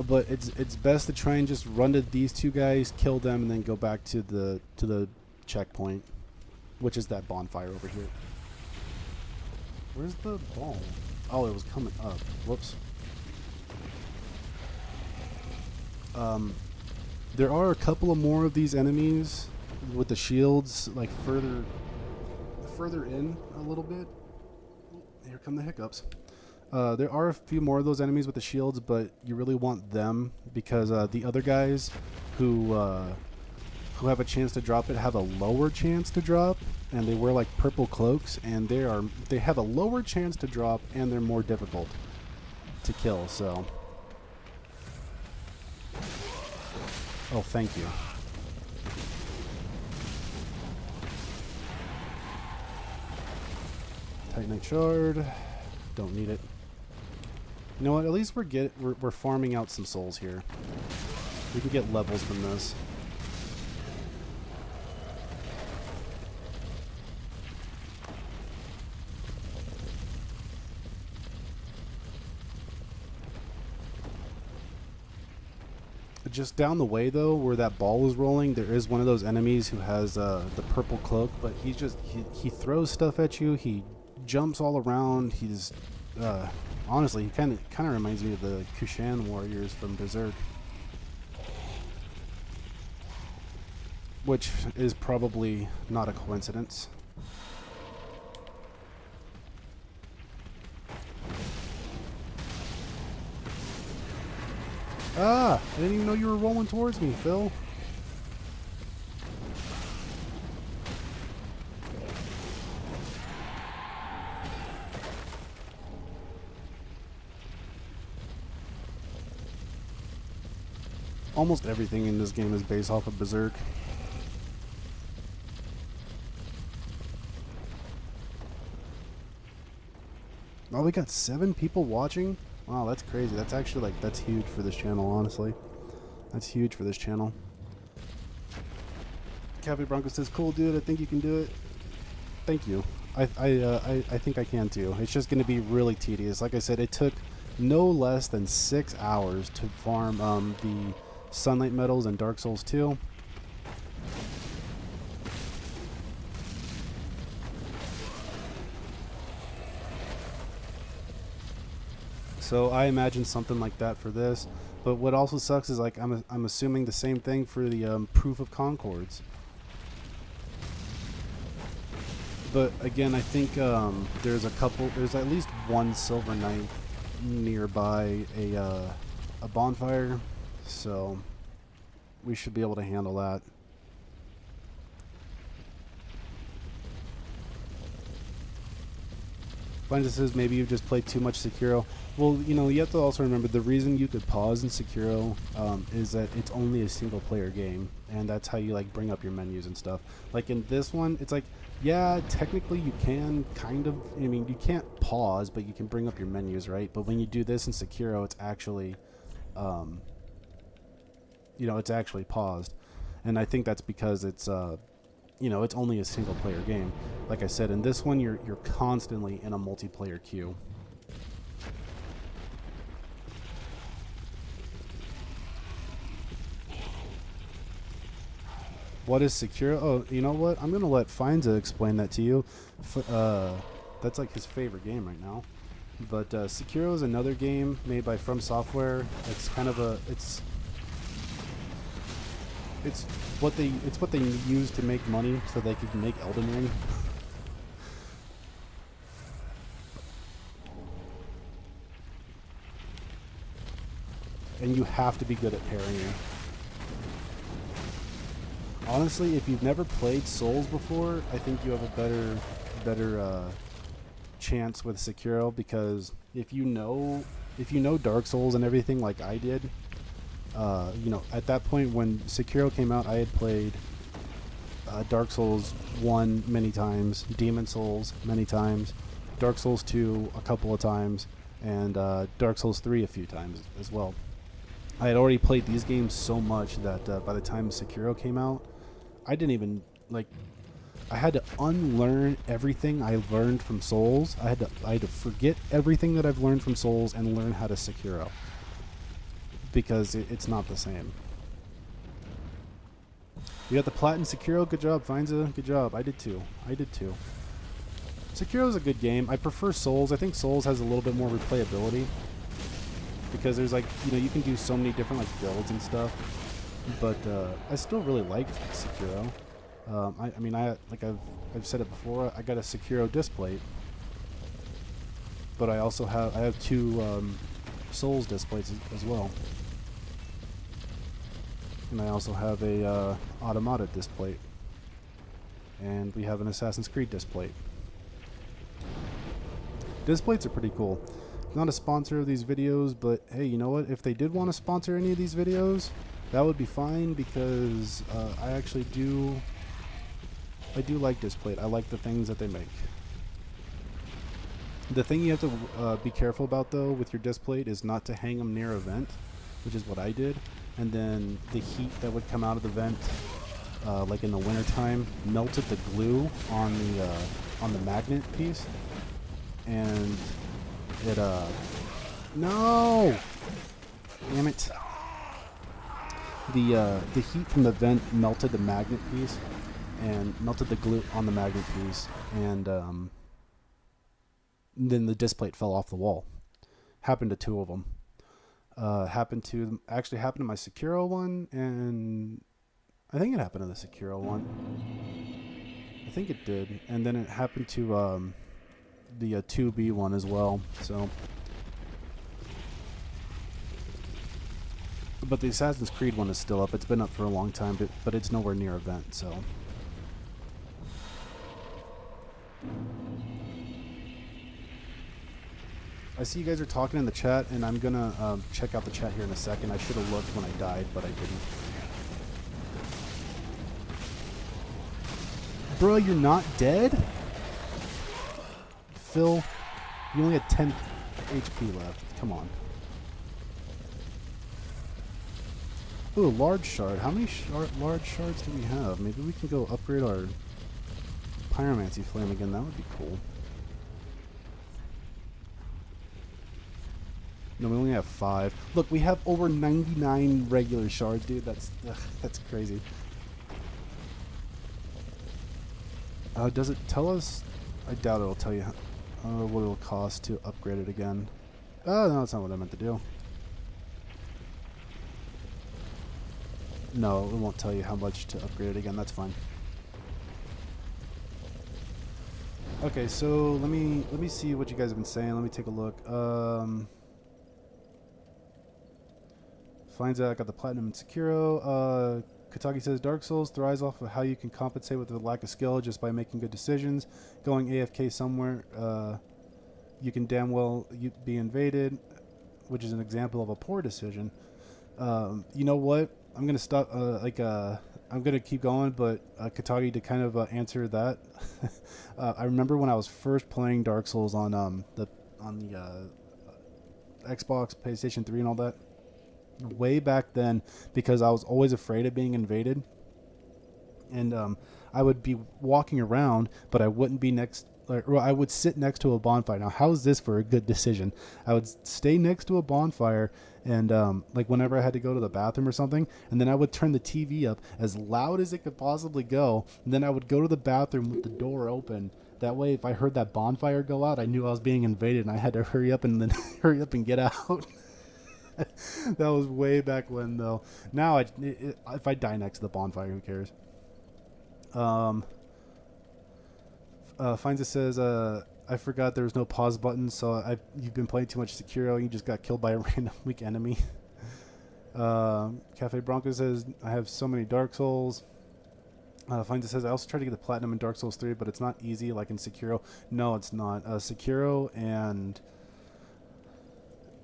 But it's best to try and just run to these two guys, kill them, and then go back to the checkpoint, which is that bonfire over here. Where's the ball? Oh, it was coming up. Whoops. There are a couple of more of these enemies with the shields, like further in a little bit. Here come the hiccups. There are a few more of those enemies with the shields, but you really want them because the other guys who have a chance to drop it have a lower chance to drop, and they wear like purple cloaks, and they have a lower chance to drop, and they're more difficult to kill. So, oh, thank you. Titanite shard. Don't need it. You know what? At least we're farming out some souls here. We can get levels from this. Just down the way, though, where that ball was rolling, there is one of those enemies who has the purple cloak, but he throws stuff at you. He jumps all around. He's honestly, he kind of reminds me of the Kushan warriors from Berserk, which is probably not a coincidence. Ah, I didn't even know you were rolling towards me, Phil. almost everything in this game is based off of Berserk. Oh, we got 7 people watching? Wow, that's crazy. That's actually, like, that's huge for this channel, honestly. That's huge for this channel. Cafe Bronco says, cool, dude, I think you can do it. Thank you. I think I can, too. It's just going to be really tedious. Like I said, it took no less than 6 hours to farm the Sunlight Metals in Dark Souls 2. So I imagine something like that for this. But what also sucks is, like, I'm assuming the same thing for the Proof of Concords. But again, I think there's at least one Silver Knight nearby a bonfire, so we should be able to handle that. Finds says maybe you just played too much Sekiro. Well, you know, you have to also remember the reason you could pause in Sekiro is that it's only a single player game, and that's how you like bring up your menus and stuff. Like in this one, it's like, yeah, technically you can kind of, I mean, you can't pause, but you can bring up your menus, right? But when you do this in Sekiro, it's actually, you know, it's actually paused. And I think that's because it's, you know, it's only a single player game. Like I said, in this one, you're constantly in a multiplayer queue. What is Sekiro? Oh, you know what? I'm gonna let Finza explain that to you. That's like his favorite game right now. But Sekiro is another game made by From Software. It's kind of a it's what they use to make money so they could make Elden Ring. And you have to be good at parrying. Honestly, if you've never played Souls before, I think you have a better chance with Sekiro, because if you know Dark Souls and everything like I did, you know, at that point when Sekiro came out, I had played Dark Souls 1 many times, Demon Souls many times, Dark Souls 2 a couple of times, and Dark Souls 3 a few times as well. I had already played these games so much that by the time Sekiro came out, I didn't even, like, I had to unlearn everything I learned from Souls. I had to forget everything that I've learned from Souls and learn how to Sekiro, because it's not the same. You got the plat in Sekiro? Good job, Finza. Good job. I did too. Sekiro's a good game. I prefer Souls. I think Souls has a little bit more replayability, because there's, like, you know, you can do so many different, like, builds and stuff. But I still really liked Sekiro. I mean, like I've said it before, I got a Sekiro disc plate, but I also have 2 Souls disc plates as well, and I also have a Automata disc plate, and we have an Assassin's Creed disc plate. Disc plates are pretty cool. Not a sponsor of these videos, but hey, you know what? If they did want to sponsor any of these videos, that would be fine, because I actually do like disc plate. I like the things that they make. The thing you have to be careful about, though, with your disc plate is not to hang them near a vent, which is what I did. And then the heat that would come out of the vent, like in the wintertime, melted the glue on the magnet piece, and it no, damn it. The heat from the vent melted the magnet piece and melted the glue on the magnet piece, and then the disc plate fell off the wall. Happened to 2 of them. Actually happened to my Sekiro one, and I think it happened to the Sekiro one. I think it did, and then it happened to the 2B one as well. So. But the Assassin's Creed one is still up. It's been up for a long time, but it's nowhere near a vent, so. I see you guys are talking in the chat, and I'm gonna check out the chat here in a second. I should have looked when I died, but I didn't. Bro, you're not dead? Phil, you only had 10 HP left. Come on. Ooh, large shard. How many large shards do we have? Maybe we can go upgrade our pyromancy flame again. That would be cool. No, we only have 5. Look, we have over 99 regular shards, dude. That's crazy. Does it tell us? I doubt it'll tell you what it'll cost to upgrade it again. Oh, no, that's not what I meant to do. No, it won't tell you how much to upgrade it again. That's fine. Okay, so let me see what you guys have been saying. Let me take a look. Finds out I got the platinum in Sekiro. Katagi says Dark Souls thrives off of how you can compensate with the lack of skill just by making good decisions. Going AFK somewhere, you can damn well be invaded, which is an example of a poor decision. You know what? I'm gonna stop. I'm gonna keep going, but Katagi, to kind of answer that, I remember when I was first playing Dark Souls on the Xbox, PlayStation 3, and all that. Way back then, because I was always afraid of being invaded, and I would be walking around, but I wouldn't be or I would sit next to a bonfire. Now, how is this for a good decision? I would stay next to a bonfire, and like whenever I had to go to the bathroom or something, and then I would turn the TV up as loud as it could possibly go, and then I would go to the bathroom with the door open. That way, if I heard that bonfire go out, I knew I was being invaded, and I had to hurry up and then hurry up and get out. That was way back when, though. Now, if I die next to the bonfire, who cares? Finds it says, I forgot there was no pause button, so you've been playing too much Sekiro. You just got killed by a random weak enemy. Cafe Bronco says, I have so many Dark Souls. Finds it says, I also tried to get the platinum in Dark Souls 3, but it's not easy like in Sekiro. No, it's not.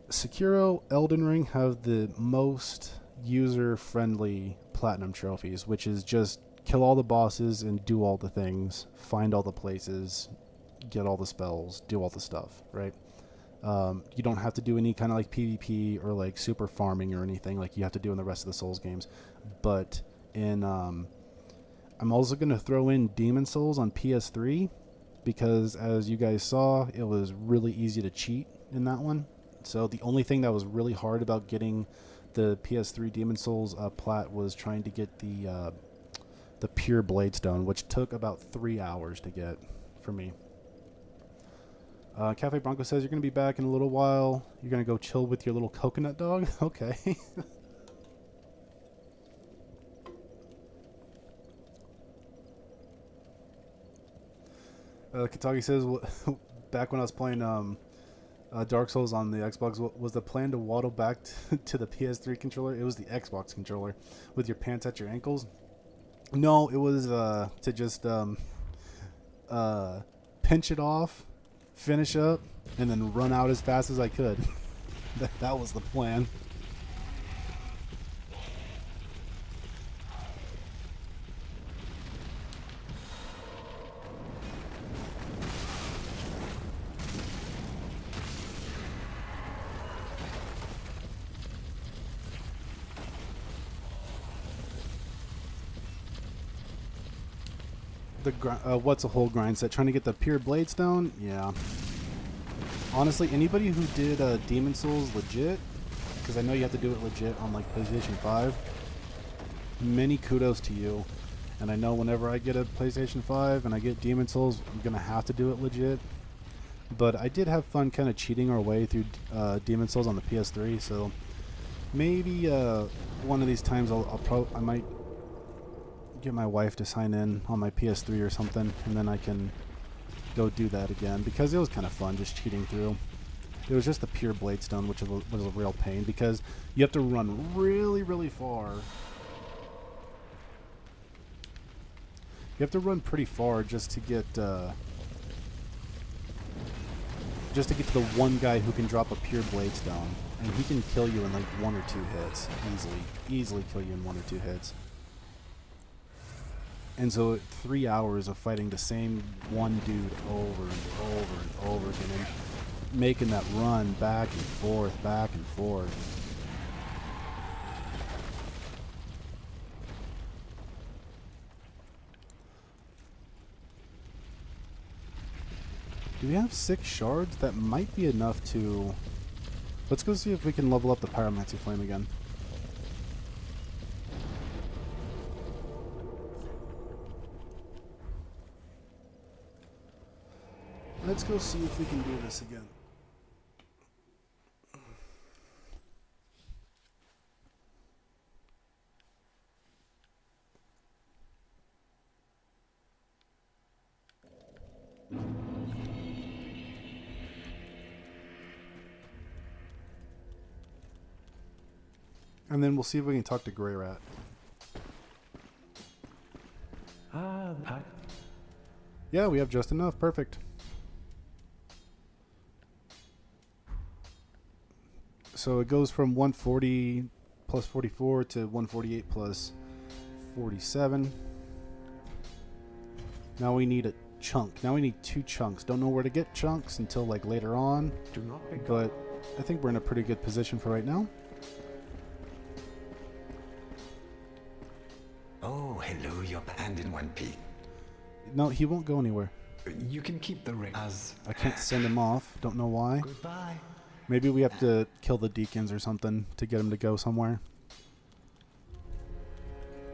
Sekiro, Elden Ring have the most user-friendly platinum trophies, which is just kill all the bosses and do all the things, find all the places, get all the spells, do all the stuff, right? You don't have to do any kind of like PvP or like super farming or anything like you have to do in the rest of the Souls games. But in I'm also going to throw in Demon Souls on PS3 because, as you guys saw, it was really easy to cheat in that one. So the only thing that was really hard about getting the PS3 Demon Souls plat was trying to get the pure Bladestone, which took about 3 hours to get for me. Cafe Bronco says you're going to be back in a little while. You're going to go chill with your little coconut dog? Okay. Katagi says, back when I was playing Dark Souls on the Xbox, was the plan to waddle back to the PS3 controller? It was the Xbox controller with your pants at your ankles. No, it was to just pinch it off, finish up, and then run out as fast as I could. That was the plan. What's a whole grind set? Trying to get the pure Bladestone? Yeah. Honestly, anybody who did Demon Souls legit, because I know you have to do it legit on like PlayStation 5, many kudos to you. And I know whenever I get a PlayStation 5 and I get Demon Souls, I'm going to have to do it legit. But I did have fun kind of cheating our way through Demon Souls on the PS3, so maybe one of these times I might get my wife to sign in on my PS3 or something, and then I can go do that again, because it was kind of fun just cheating through. It was just the pure Bladestone, which was a real pain, because you have to run really, really far. You have to run pretty far just to get just to get to the one guy who can drop a pure blade stone, and he can kill you in like 1 or 2 hits, easily kill you in 1 or 2 hits. And so 3 hours of fighting the same one dude over and over and over again, and making that run back and forth, back and forth. Do we have 6 shards? That might be enough to... Let's go see if we can level up the Pyromancy Flame again. Let's go see if we can do this again. And then we'll see if we can talk to Grey Rat. Yeah, we have just enough. Perfect. So it goes from 140 plus 44 to 148 plus 47. Now we need a chunk. Now we need 2 chunks. Don't know where to get chunks until like later on. But I think we're in a pretty good position for right now. Oh, hello, you're banned in one piece. No, he won't go anywhere. You can keep the ring as... I can't send him off. Don't know why. Goodbye. Maybe we have to kill the deacons or something to get him to go somewhere.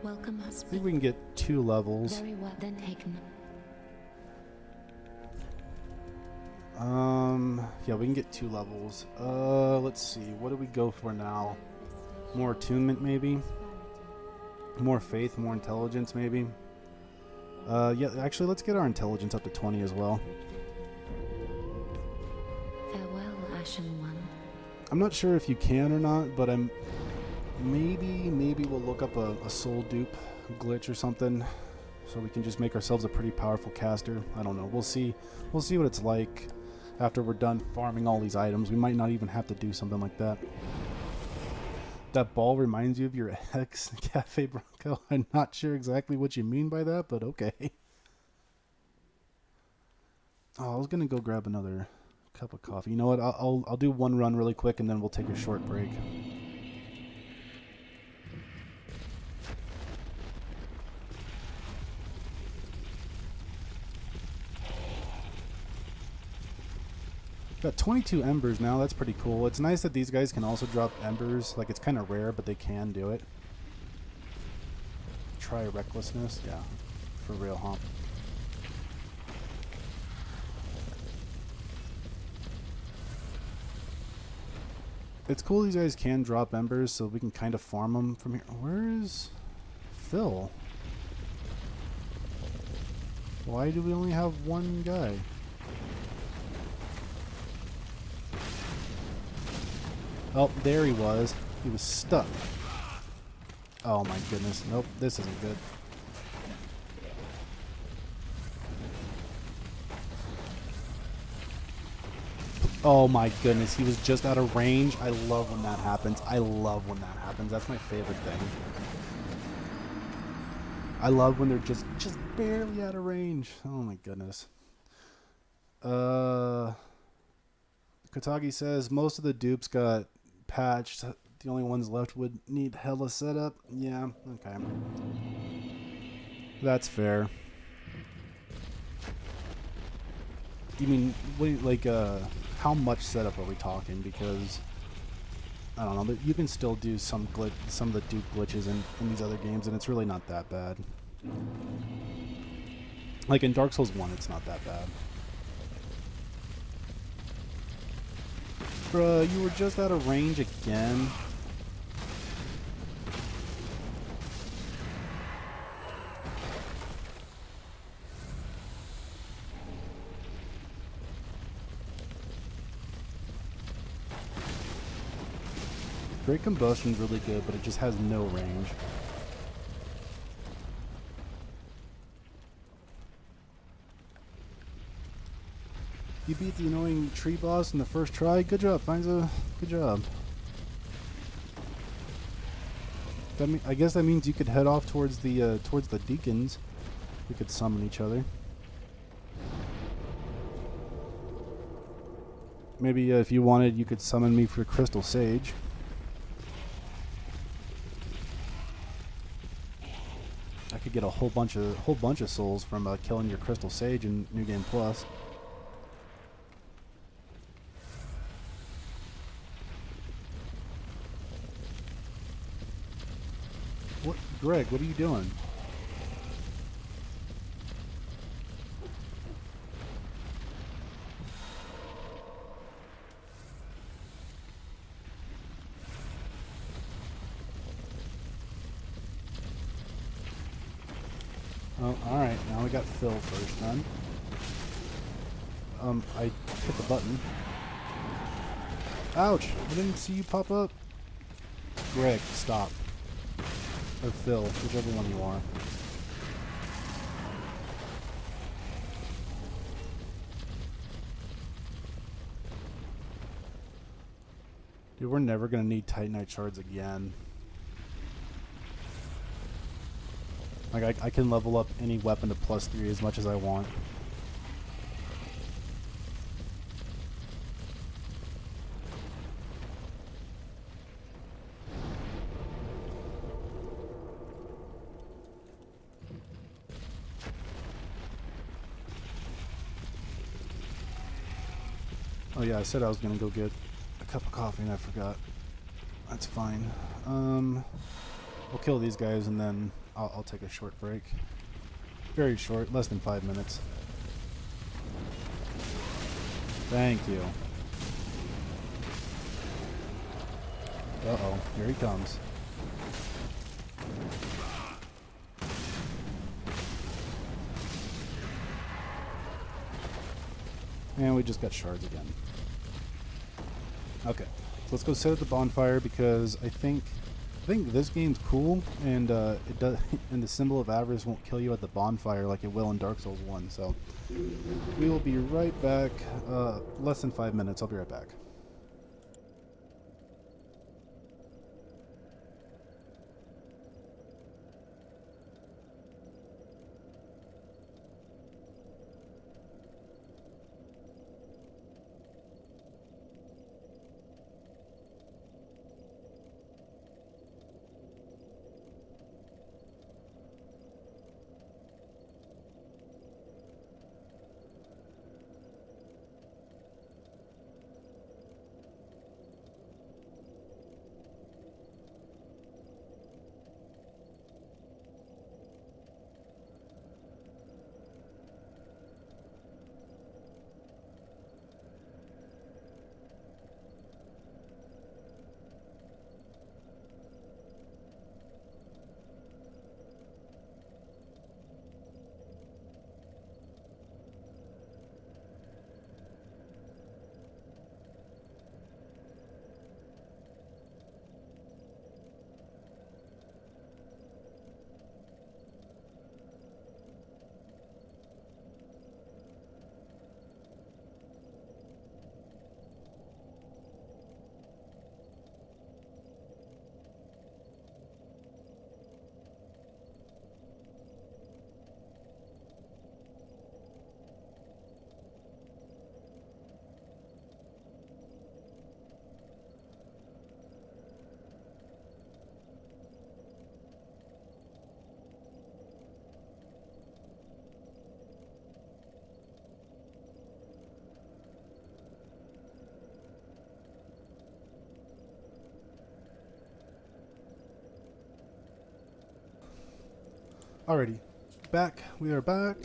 Welcome, I husband. think we can get 2 levels. Very well then taken. Yeah, we can get 2 levels. Let's see. What do we go for now? More attunement, maybe? More faith, more intelligence, maybe? Yeah, actually, let's get our intelligence up to 20 as well. Farewell, Ashen One. I'm not sure if you can or not, but I'm... Maybe we'll look up a soul dupe glitch or something, so we can just make ourselves a pretty powerful caster. I don't know. We'll see. We'll see what it's like after we're done farming all these items. We might not even have to do something like that. That ball reminds you of your ex, Cafe Bronco. I'm not sure exactly what you mean by that, but okay. Oh, I was gonna go grab another cup of coffee. You know what? I'll do one run really quick, and then we'll take a short break. Got 22 embers now. That's pretty cool. It's nice that these guys can also drop embers. Like, it's kind of rare, but they can do it. Try recklessness. Yeah, for real, huh? It's cool these guys can drop embers, so we can kind of farm them from here. Where is Phil? Why do we only have 1 guy? Oh, there he was. He was stuck. Oh my goodness. Nope, this isn't good. Oh my goodness, he was just out of range. I love when that happens. I love when that happens. That's my favorite thing. I love when they're just barely out of range. Oh my goodness. Katagi says most of the dupes got patched. The only ones left would need hella setup. Yeah, okay. That's fair. You mean, wait, like, how much setup are we talking? Because, I don't know, but you can still do some of the dupe glitches in these other games, and it's really not that bad. Like in Dark Souls 1, it's not that bad. Bruh, you were just out of range again. Great Combustion's really good, but it just has no range. You beat the annoying tree boss in the first try. Good job, Finza. Good job. I guess that means you could head off towards the deacons. We could summon each other. Maybe if you wanted, you could summon me for Crystal Sage. I could get a whole bunch of souls from killing your Crystal Sage in New Game Plus. What, Greg? What are you doing? Oh, alright, now we got Phil first then. I hit the button. Ouch! I didn't see you pop up. Greg, stop. Or Phil, whichever one you are. Dude, we're never gonna need Titanite shards again. Like, I can level up any weapon to +3 as much as I want. Oh yeah, I said I was gonna go get a cup of coffee and I forgot. That's fine. We'll kill these guys and then I'll take a short break. Very short, less than 5 minutes. Thank you. Uh-oh, here he comes. And we just got shards again. Okay, so let's go set up the bonfire because I think this game's cool, and it does, and the symbol of avarice won't kill you at the bonfire like it will in Dark Souls 1. So we will be right back. Less than 5 minutes. I'll be right back. Alrighty, back. We are back.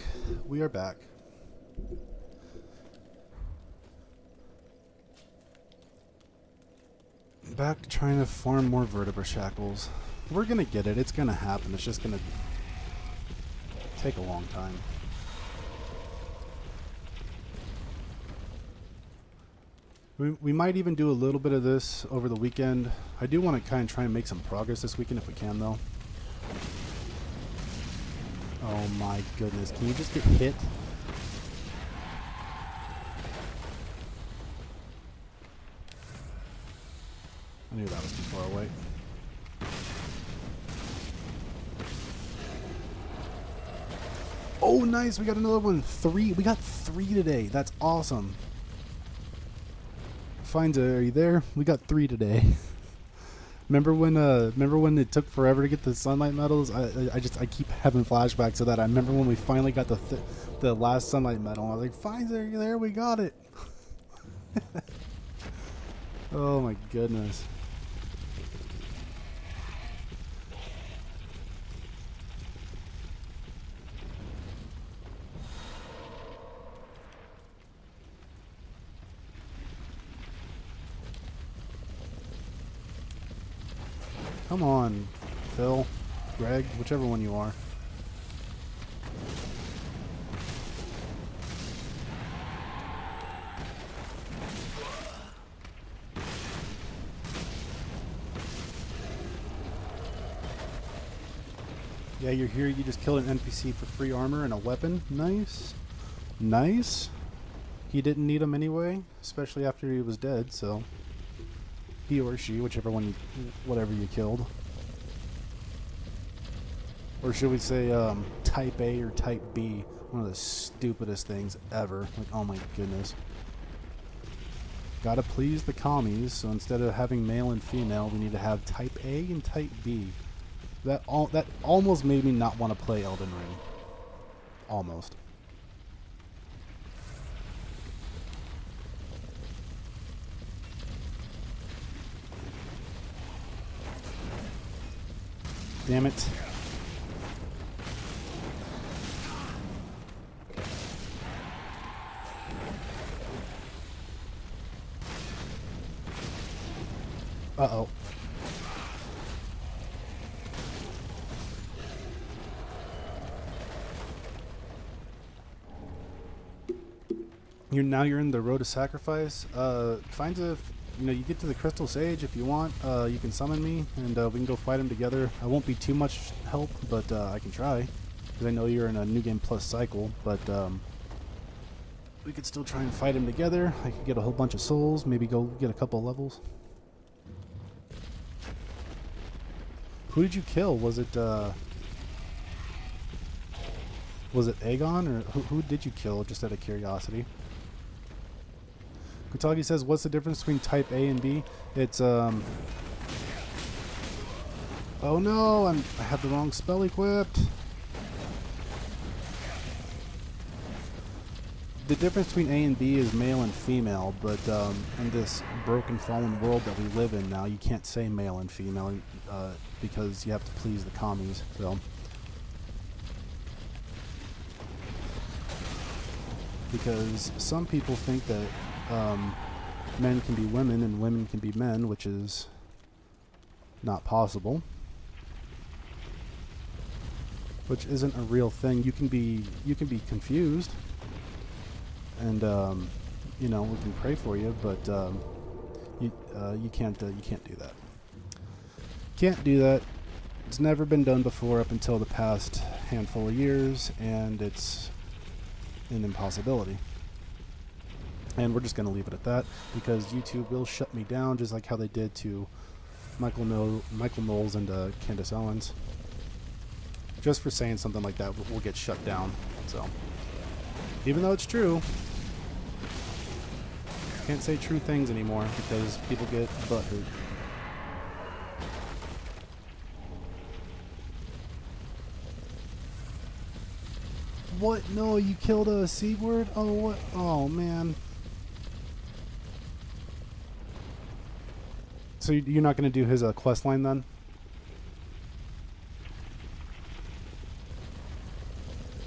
We are back. Back to trying to farm more Vertebra Shackles. We're gonna get it. It's gonna happen. It's just gonna take a long time. We might even do a little bit of this over the weekend. I do want to kind of try and make some progress this weekend if we can, though. Oh my goodness, can you just get hit? I knew that was too far away. Oh, nice. We got another one. 3. We got 3 today. That's awesome. Finds, are you there? We got 3 today. Remember when it took forever to get the sunlight medals? I keep having flashbacks to that. I remember when we finally got the last sunlight medal. I was like, "Fine, are you there? We got it." Oh my goodness. Come on, Phil, Greg, whichever one you are. Yeah, you're here. You just killed an NPC for free armor and a weapon. Nice. Nice. He didn't need them anyway, especially after he was dead, so... He or she, whichever one whatever you killed. Or should we say, Type A or Type B? One of the stupidest things ever. Like, oh my goodness. Gotta please the commies, so instead of having male and female, we need to have Type A and Type B. That almost made me not want to play Elden Ring. Almost. Damn it. Uh-oh. You're in the road to sacrifice. Find a... You know, you get to the Crystal Sage if you want. You can summon me, and we can go fight him together. I won't be too much help, but I can try. Because I know you're in a New Game Plus cycle, but we could still try and fight him together. I could get a whole bunch of souls, maybe go get a couple levels. Who did you kill? Was it Aegon, or who did you kill, just out of curiosity? Kutagi says, what's the difference between Type A and B? It's, oh no, I have the wrong spell equipped. The difference between A and B is male and female, but in this broken, fallen world that we live in now, you can't say male and female because you have to please the commies, so... Because some people think that men can be women and women can be men, which is not possible. Which isn't a real thing. You can be confused, and you know, we can pray for you, but you can't do that. Can't do that. It's never been done before up until the past handful of years, and it's an impossibility. And we're just going to leave it at that, because YouTube will shut me down, just like how they did to Michael Knowles and Candace Owens. Just for saying something like that, we'll get shut down. So, even though it's true, can't say true things anymore because people get butthurt. What? No, you killed a C-word? Oh, what? Oh, man. So you're not going to do his quest line then?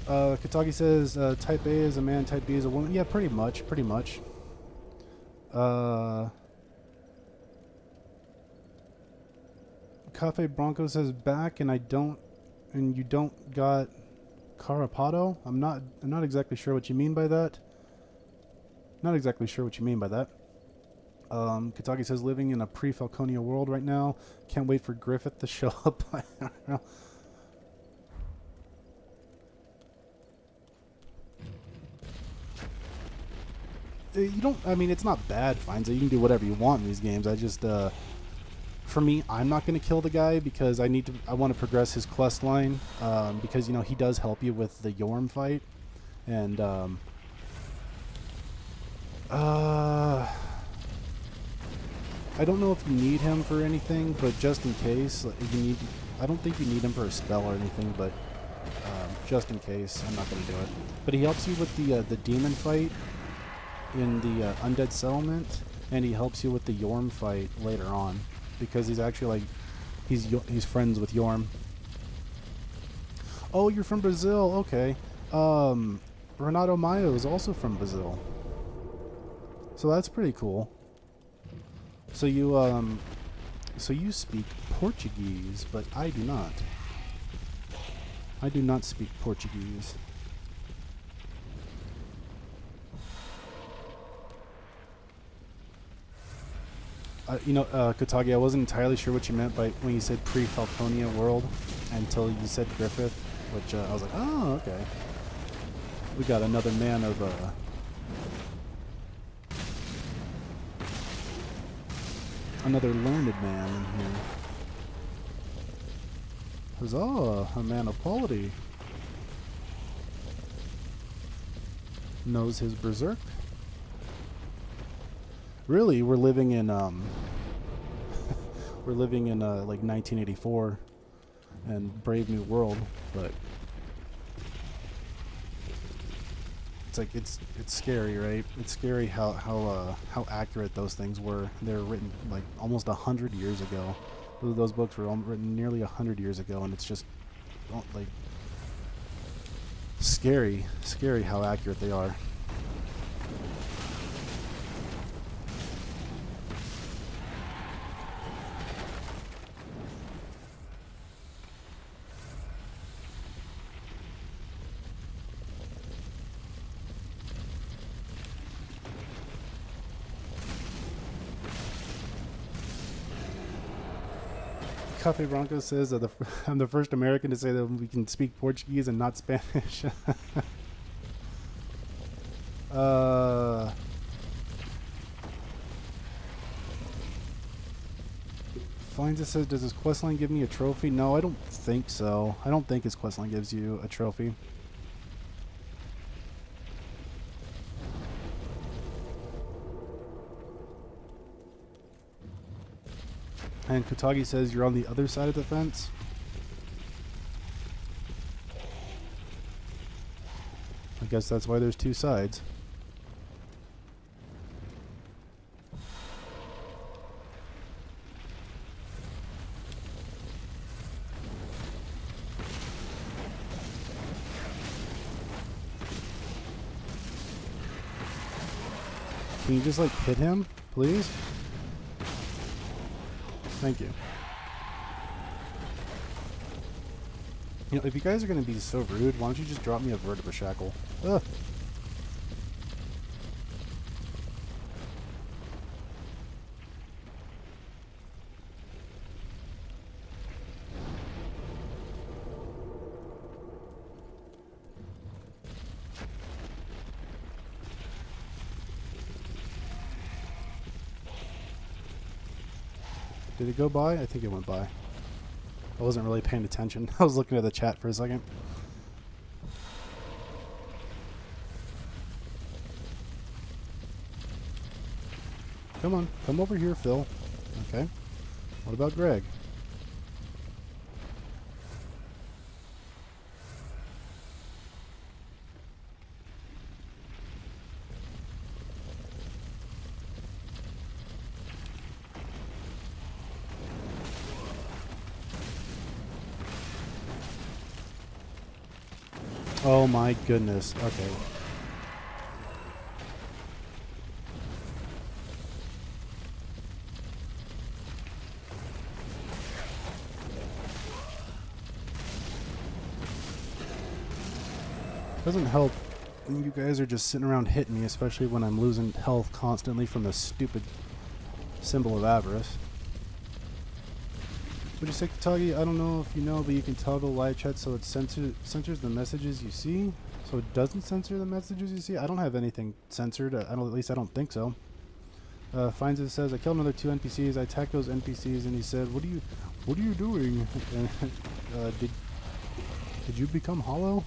Katagi says Type A is a man, Type B is a woman. Yeah, pretty much. Pretty much. Cafe Bronco says back, and you don't got Carapado? I'm not exactly sure what you mean by that. Not exactly sure what you mean by that. Katagi says living in a pre-Falconia world right now. Can't wait for Griffith to show up. I don't know. You don't, I mean, it's not bad, Finza. You can do whatever you want in these games. I just, for me, I'm not going to kill the guy because I want to progress his quest line, because, you know, he does help you with the Yorm fight. And, I don't know if you need him for anything, but just in case, like, I don't think you need him for a spell or anything, but just in case, I'm not going to do it. But he helps you with the demon fight in the Undead Settlement, and he helps you with the Yorm fight later on, because he's actually like, he's friends with Yorm. Oh, you're from Brazil, okay. Renato Maio is also from Brazil, so that's pretty cool. So you speak Portuguese, but I do not. I do not speak Portuguese. You know, Katagi, I wasn't entirely sure what you meant by when you said pre-Falconia world until you said Griffith, which I was like, oh, okay. We got another man of another learned man in here. Huzzah, a man of quality. Knows his berserk. Really, we're living in we're living in like 1984 and Brave New World, but it's like it's scary, right? It's scary how accurate those things were. They were written like almost 100 years ago. Those books were written nearly 100 years ago, and it's just like scary how accurate they are. Cafe Bronco says that I'm the first American to say that we can speak Portuguese and not Spanish. Finds it says, does his questline give me a trophy? No, I don't think so. I don't think his questline gives you a trophy. And Kutagi says you're on the other side of the fence. I guess that's why there's two sides. Can you just like hit him, please? Thank you. You know, if you guys are going to be so rude, why don't you just drop me a Vertebra Shackle? Ugh. Did it go by? I think it went by. I wasn't really paying attention. I was looking at the chat for a second. Come on, come over here, Phil. Okay. What about Greg? Oh my goodness. Okay. Doesn't help when you guys are just sitting around hitting me, especially when I'm losing health constantly from the stupid symbol of avarice. Would you say, Katagi? I don't know if you know, but you can toggle live chat so it censors the messages you see. So it doesn't censor the messages you see? I don't have anything censored. At least I don't think so. Finds it, says, I killed another 2 NPCs. I attacked those NPCs, and he said, what are you doing? And, did you become hollow?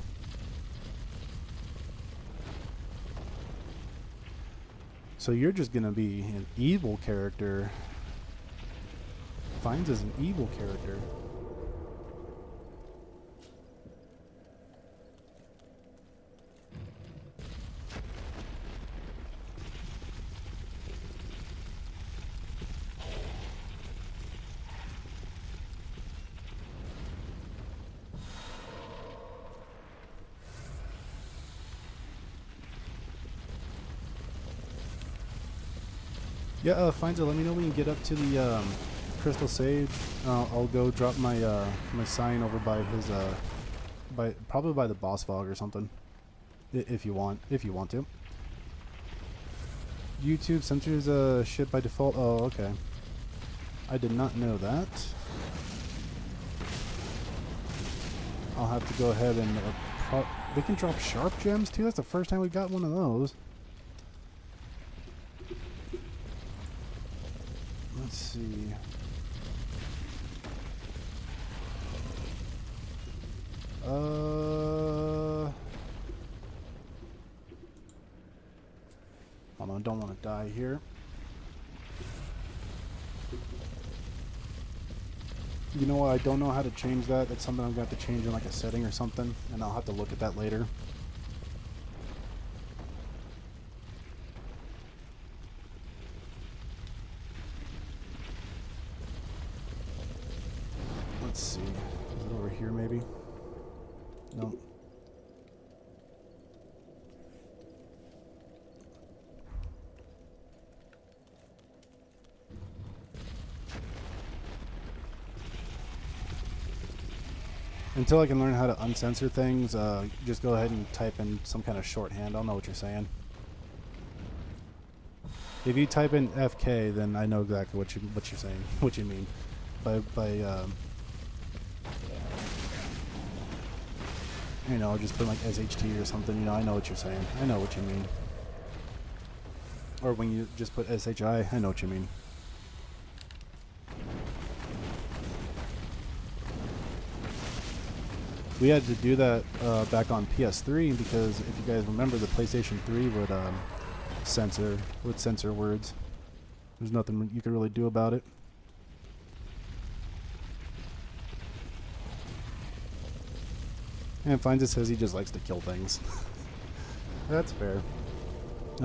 So you're just gonna be an evil character. Finds as an evil character. Yeah, finds it. Let me know when you get up to the Crystal Sage. I'll go drop my my sign over by his probably by the boss fog or something. If you want to. YouTube censors shit by default. Oh, okay. I did not know that. I'll have to go ahead and they can drop sharp gems too. That's the first time we got one of those. Let's see. Hold on, don't want to die here. You know what? I don't know how to change that. That's something I'm going to have to change in like a setting or something, and I'll have to look at that later. Let's see. Is it over here maybe? Nope. Until I can learn how to uncensor things, just go ahead and type in some kind of shorthand. I'll know what you're saying. If you type in FK, then I know exactly what you're saying, what you mean. You know, just put like SHT or something. You know, I know what you're saying. I know what you mean. Or when you just put SHI, I know what you mean. We had to do that back on PS3 because if you guys remember, the PlayStation 3 would censor words. There's nothing you could really do about it. And Finds it says he just likes to kill things. That's fair.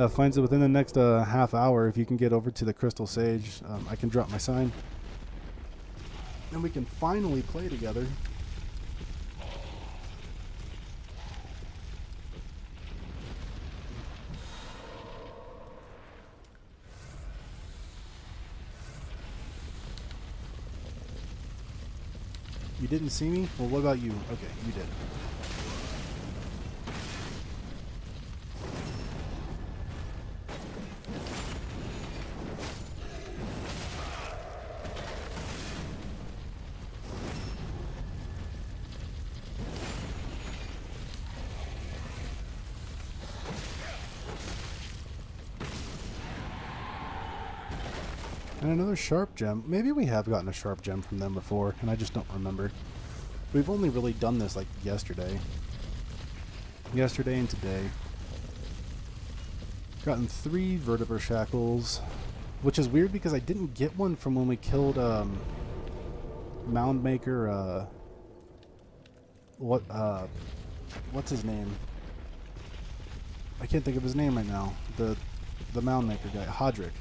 Finds it within the next half hour. If you can get over to the Crystal Sage, I can drop my sign. And we can finally play together. You didn't see me? Well, what about you? Okay, you did. And another sharp gem. Maybe we have gotten a sharp gem from them before, and I just don't remember. We've only really done this like yesterday. Yesterday and today. Gotten 3 Vertebra Shackles, which is weird because I didn't get one from when we killed Mound Maker. What's his name? I can't think of his name right now. The Mound Maker guy, Hodrick.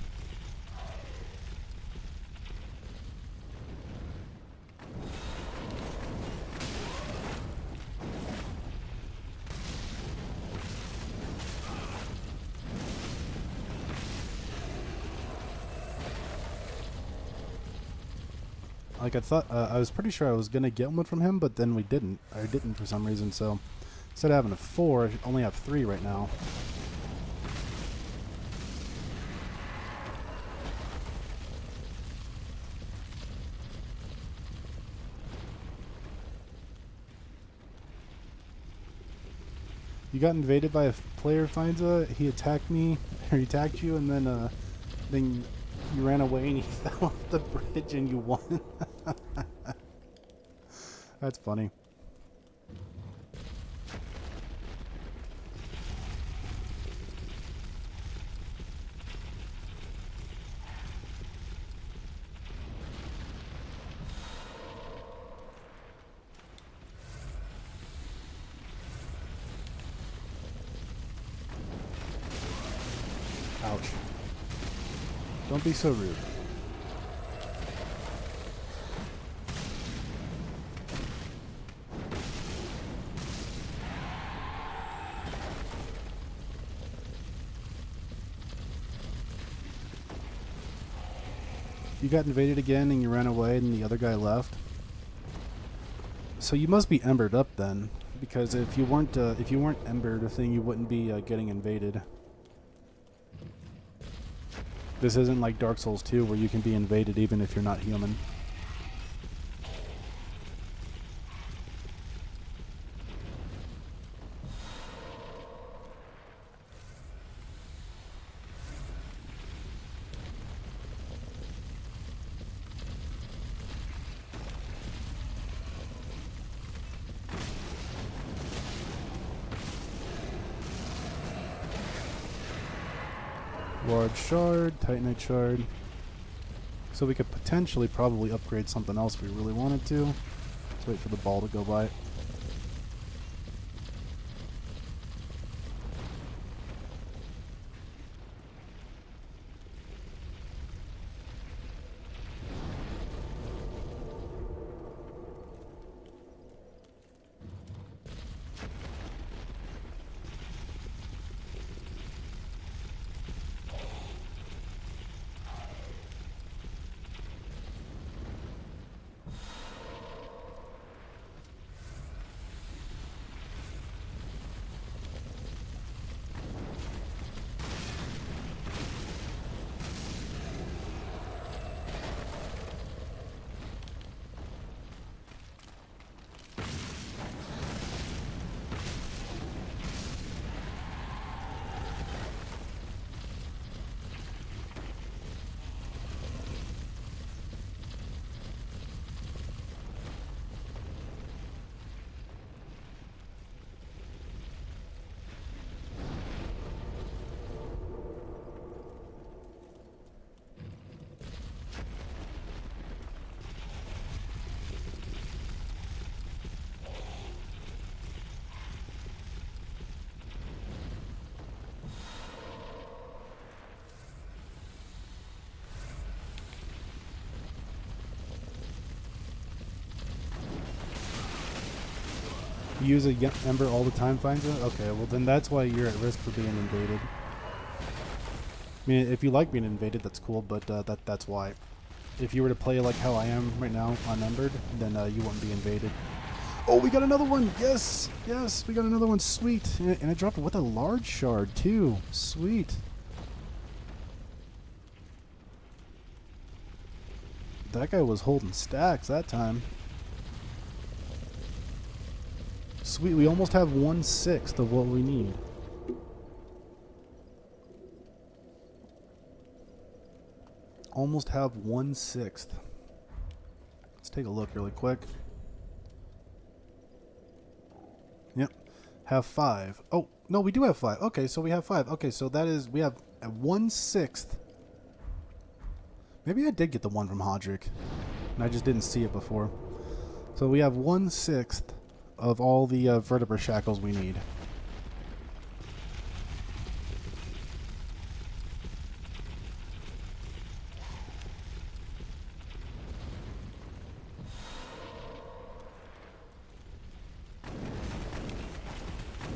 Like I thought, I was pretty sure I was gonna get one from him, but then we didn't. I didn't for some reason. So instead of having a 4, I only have 3 right now. You got invaded by a player, Finds he attacked me, or he attacked you, and then Then you ran away and you fell off the bridge and you won. That's funny. Ouch. Don't be so rude. You got invaded again and you ran away and the other guy left. So you must be embered up then, because if you weren't embered, then you wouldn't be getting invaded. This isn't like Dark Souls 2 where you can be invaded even if you're not human. Large shard, titanite shard. So we could potentially probably upgrade something else if we really wanted to. Let's wait for the ball to go by. You use a ember all the time, finds it? Okay, well then that's why you're at risk for being invaded. I mean, if you like being invaded, that's cool, but that's why. If you were to play like how I am right now, unembered, then you wouldn't be invaded. Oh, we got another one! Yes! Yes, we got another one. Sweet! And I dropped it with a large shard, too. Sweet. That guy was holding stacks that time. Sweet, we almost have 1/6 of what we need. Almost have 1/6. Let's take a look really quick. Yep. Have 5. Oh, no, we do have 5. Okay, so we have 5. Okay, so that is, we have a 1/6. Maybe I did get the one from Hodrick, and I just didn't see it before. So we have 1/6 of all the vertebra shackles we need.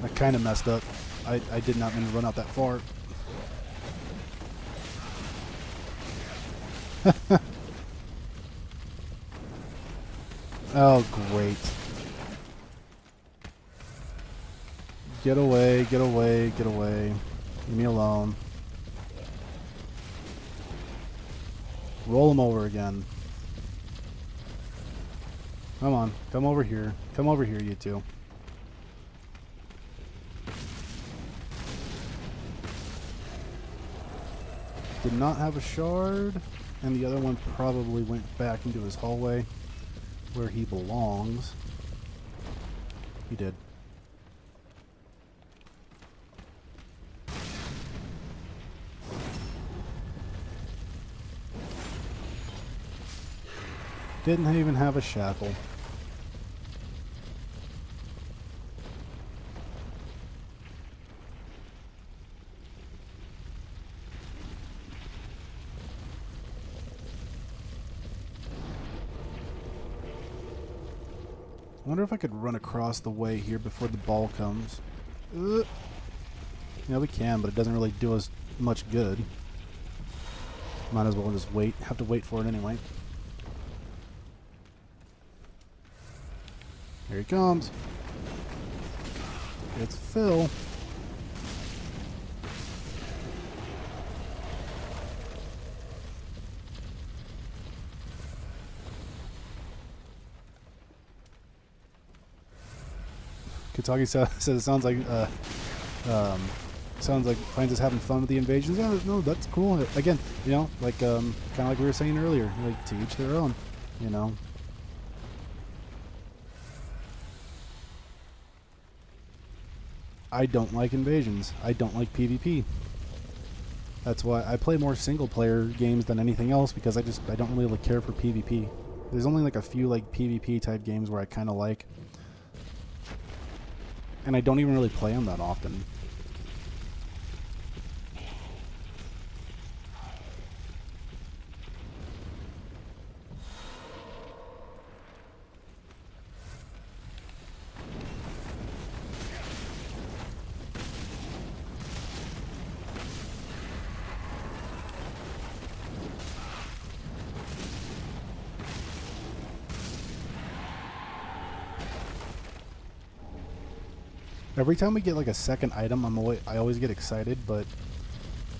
I kind of messed up. I did not mean to run out that far. Oh, great. Get away, get away, get away. Leave me alone. Roll him over again. Come on, come over here. Come over here, you two. did not have a shard, and the other one probably went back into his hallway where he belongs. He did. Didn't even have a shackle. I wonder if I could run across the way here before the ball comes. Yeah, we can, but it doesn't really do us much good. Might as well just wait. Have to wait for it anyway. Here he comes. It's Phil. Katagi says it sounds like finds us having fun with the invasions. Yeah, no, that's cool. Again, you know, like kind of like we were saying earlier, like to each their own. You know. I don't like invasions. I don't like PvP. That's why I play more single player games than anything else, because I don't really care for PvP. There's only like a few like PvP type games where I kind of like, and I don't even really play them that often. Every time we get like a second item, I always get excited, but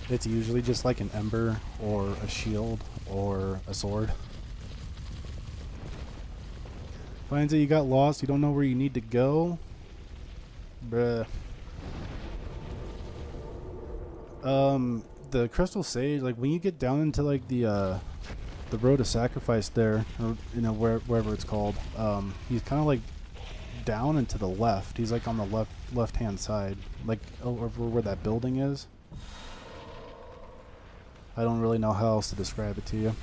it's usually just like an ember or a shield or a sword. Finds that you got lost, you don't know where you need to go. Bruh. The Crystal Sage, like when you get down into like the Road of Sacrifice there, or you know, wherever it's called, he's kind of like down and to the left. He's like on the left hand side, like over where that building is. I don't really know how else to describe it to you.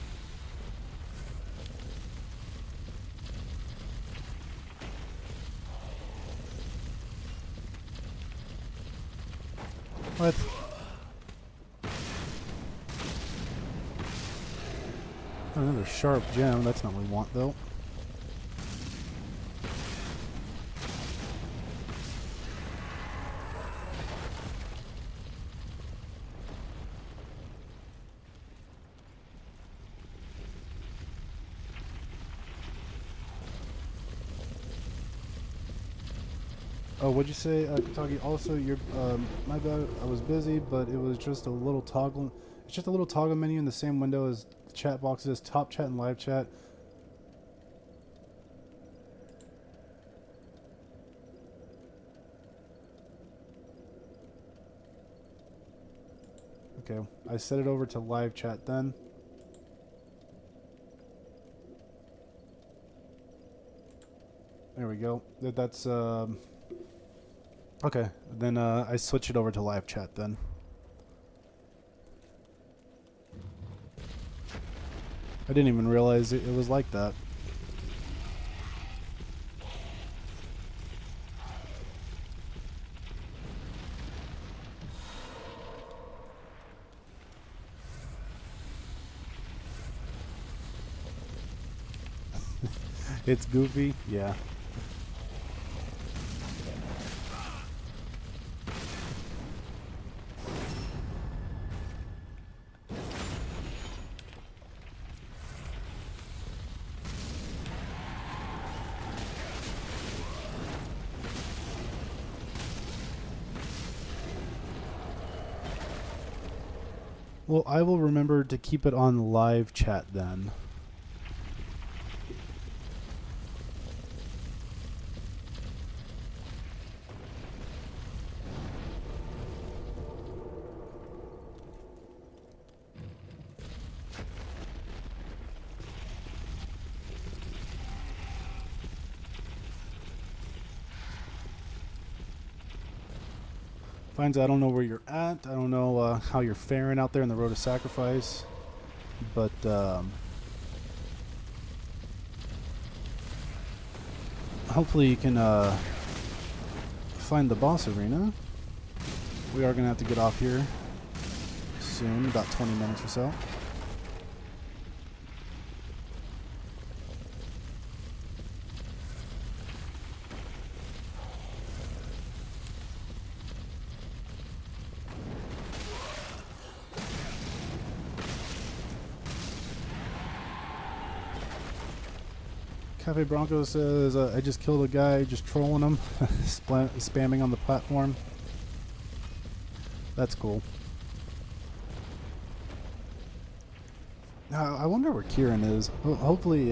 What? Another sharp gem. That's not what we want though. Oh, what'd you say, Katagi? Also, my bad, I was busy, but it was just a little toggle. It's just a little toggle menu in the same window as the chat boxes, top chat and live chat. Okay, I set it over to live chat then. There we go. That's, okay, then I switch it over to live chat then. I didn't even realize it was like that. It's goofy, yeah. Well, I will remember to keep it on live chat then. Finds out I don't know where you're at. I don't know how you're faring out there in the road of sacrifice. But hopefully you can find the boss arena. We are going to have to get off here soon, about 20 minutes or so. Cafe Bronco says, I just killed a guy just trolling him, spamming on the platform. That's cool. I wonder where Kieran is. Hopefully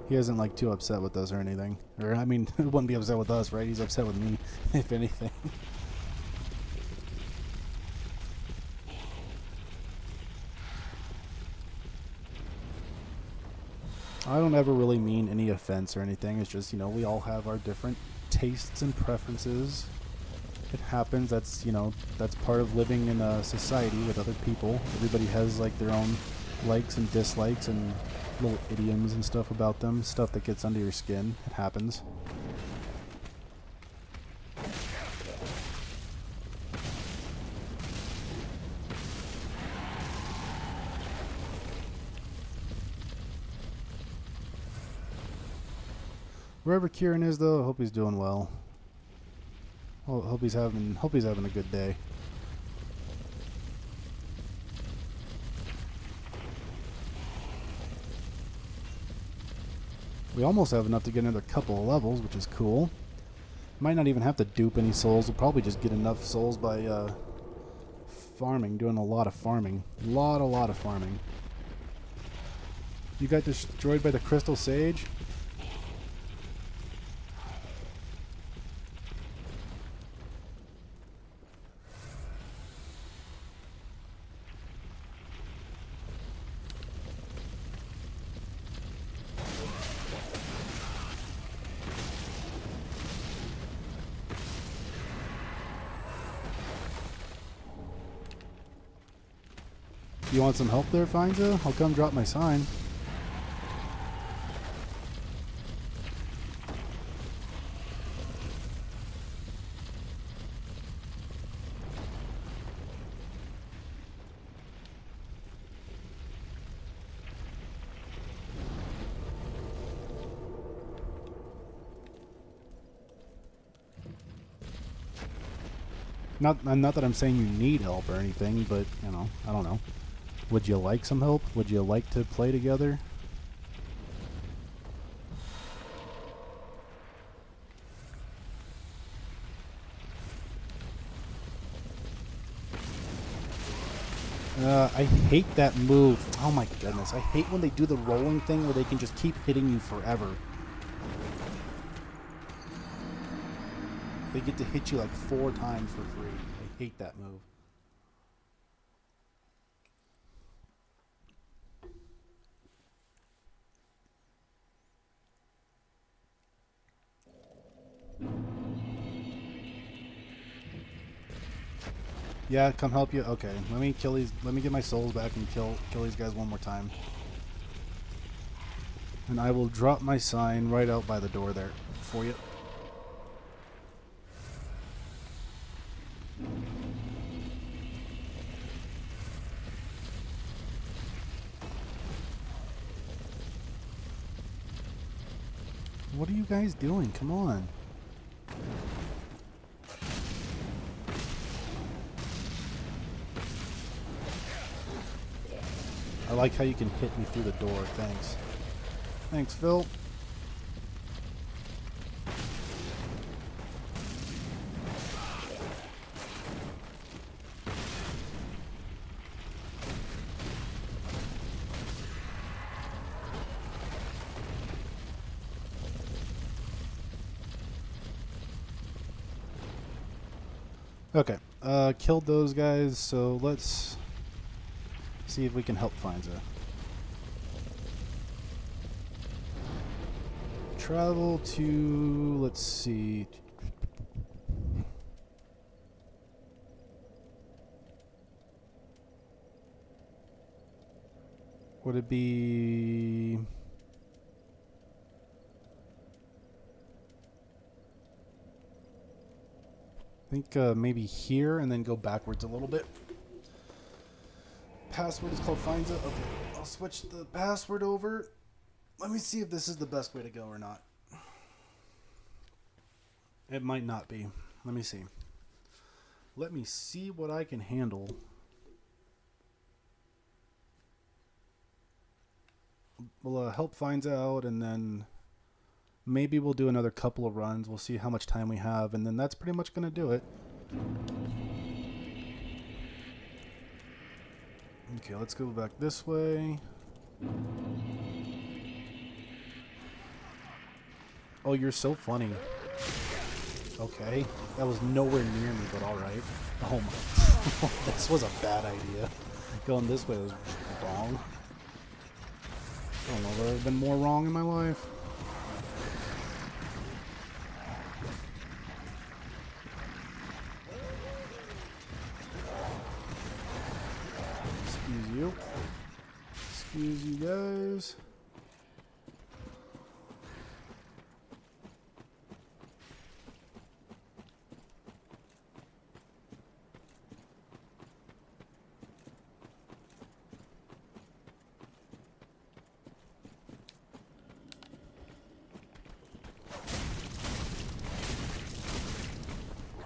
he isn't like too upset with us or anything. Or I mean, he wouldn't be upset with us, right? He's upset with me, if anything. I don't ever really mean any offense or anything. It's just, you know, we all have our different tastes and preferences. It happens. That's, you know, that's part of living in a society with other people. Everybody has like their own likes and dislikes and little idioms and stuff about them. Stuff that gets under your skin. It happens. Wherever Kieran is, though, I hope he's doing well. Hope he's having a good day. We almost have enough to get another couple of levels, which is cool. Might not even have to dupe any souls. We'll probably just get enough souls by farming, doing a lot of farming. A lot of farming. You got destroyed by the Crystal Sage? You want some help there, Finza? I'll come drop my sign. Not that I'm saying you need help or anything, but, you know, I don't know. Would you like some help? Would you like to play together? I hate that move. Oh my goodness. I hate when they do the rolling thing where they can just keep hitting you forever. They get to hit you like 4 times for free. I hate that move. Yeah, come help you. Okay, let me kill these. Let me get my souls back and kill these guys one more time. And I will drop my sign right out by the door there for you. What are you guys doing? Come on. I like how you can hit me through the door. Thanks. Thanks, Phil. Okay, killed those guys, so let's see if we can help Finza. Travel to, let's see. Would it be... I think maybe here and then go backwards a little bit. Password is called finds it. Okay, I'll switch the password over. Let me see if this is the best way to go or not. It might not be. Let me see. Let me see what I can handle. We'll help finds out, and then maybe we'll do another couple of runs. We'll see how much time we have, and then that's pretty much going to do it. Okay, let's go back this way. Oh, you're so funny. Okay, that was nowhere near me, but alright. Oh my, this was a bad idea. Going this way was wrong. I don't know if I've been more wrong in my life. Excuse you. Excuse you guys.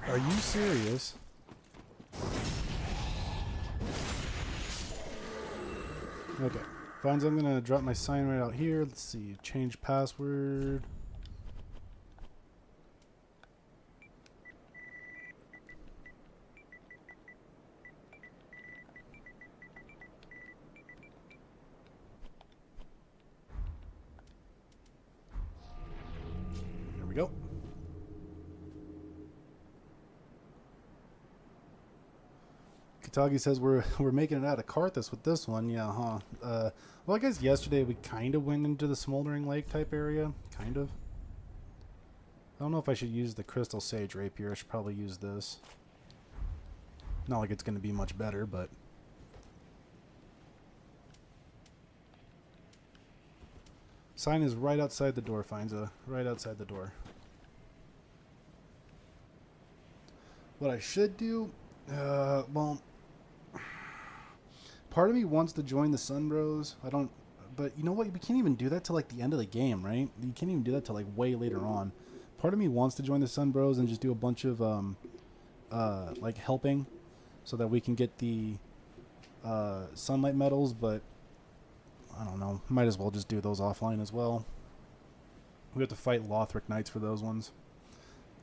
Are you serious? Okay. Finds I'm gonna drop my sign right out here. Let's see. Change password. There we go. Katagi says we're making it out of Carthus with this one. Yeah, huh? Well, I guess yesterday we kind of went into the Smoldering Lake type area. Kind of. I don't know if I should use the Crystal Sage Rapier. I should probably use this. Not like it's going to be much better, but... Sign is right outside the door, Finza. Right outside the door. What I should do... well... Part of me wants to join the Sunbros. I don't... But you know what? We can't even do that till like the end of the game, right? You can't even do that till like way later on. Part of me wants to join the Sunbros and just do a bunch of like helping so that we can get the sunlight medals, but I don't know. Might as well just do those offline as well. We have to fight Lothric Knights for those ones.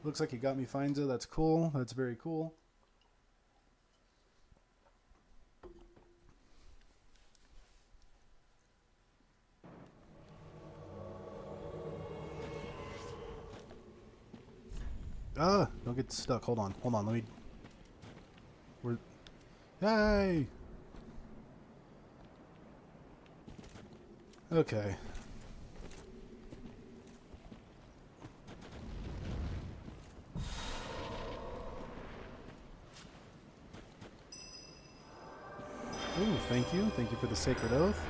Looks like you got me, Finza. That's cool. That's very cool. Ah, don't get stuck. Hold on. Hold on. Let me... We're... Yay! Okay. Ooh, thank you. Thank you for the Sacred Oath.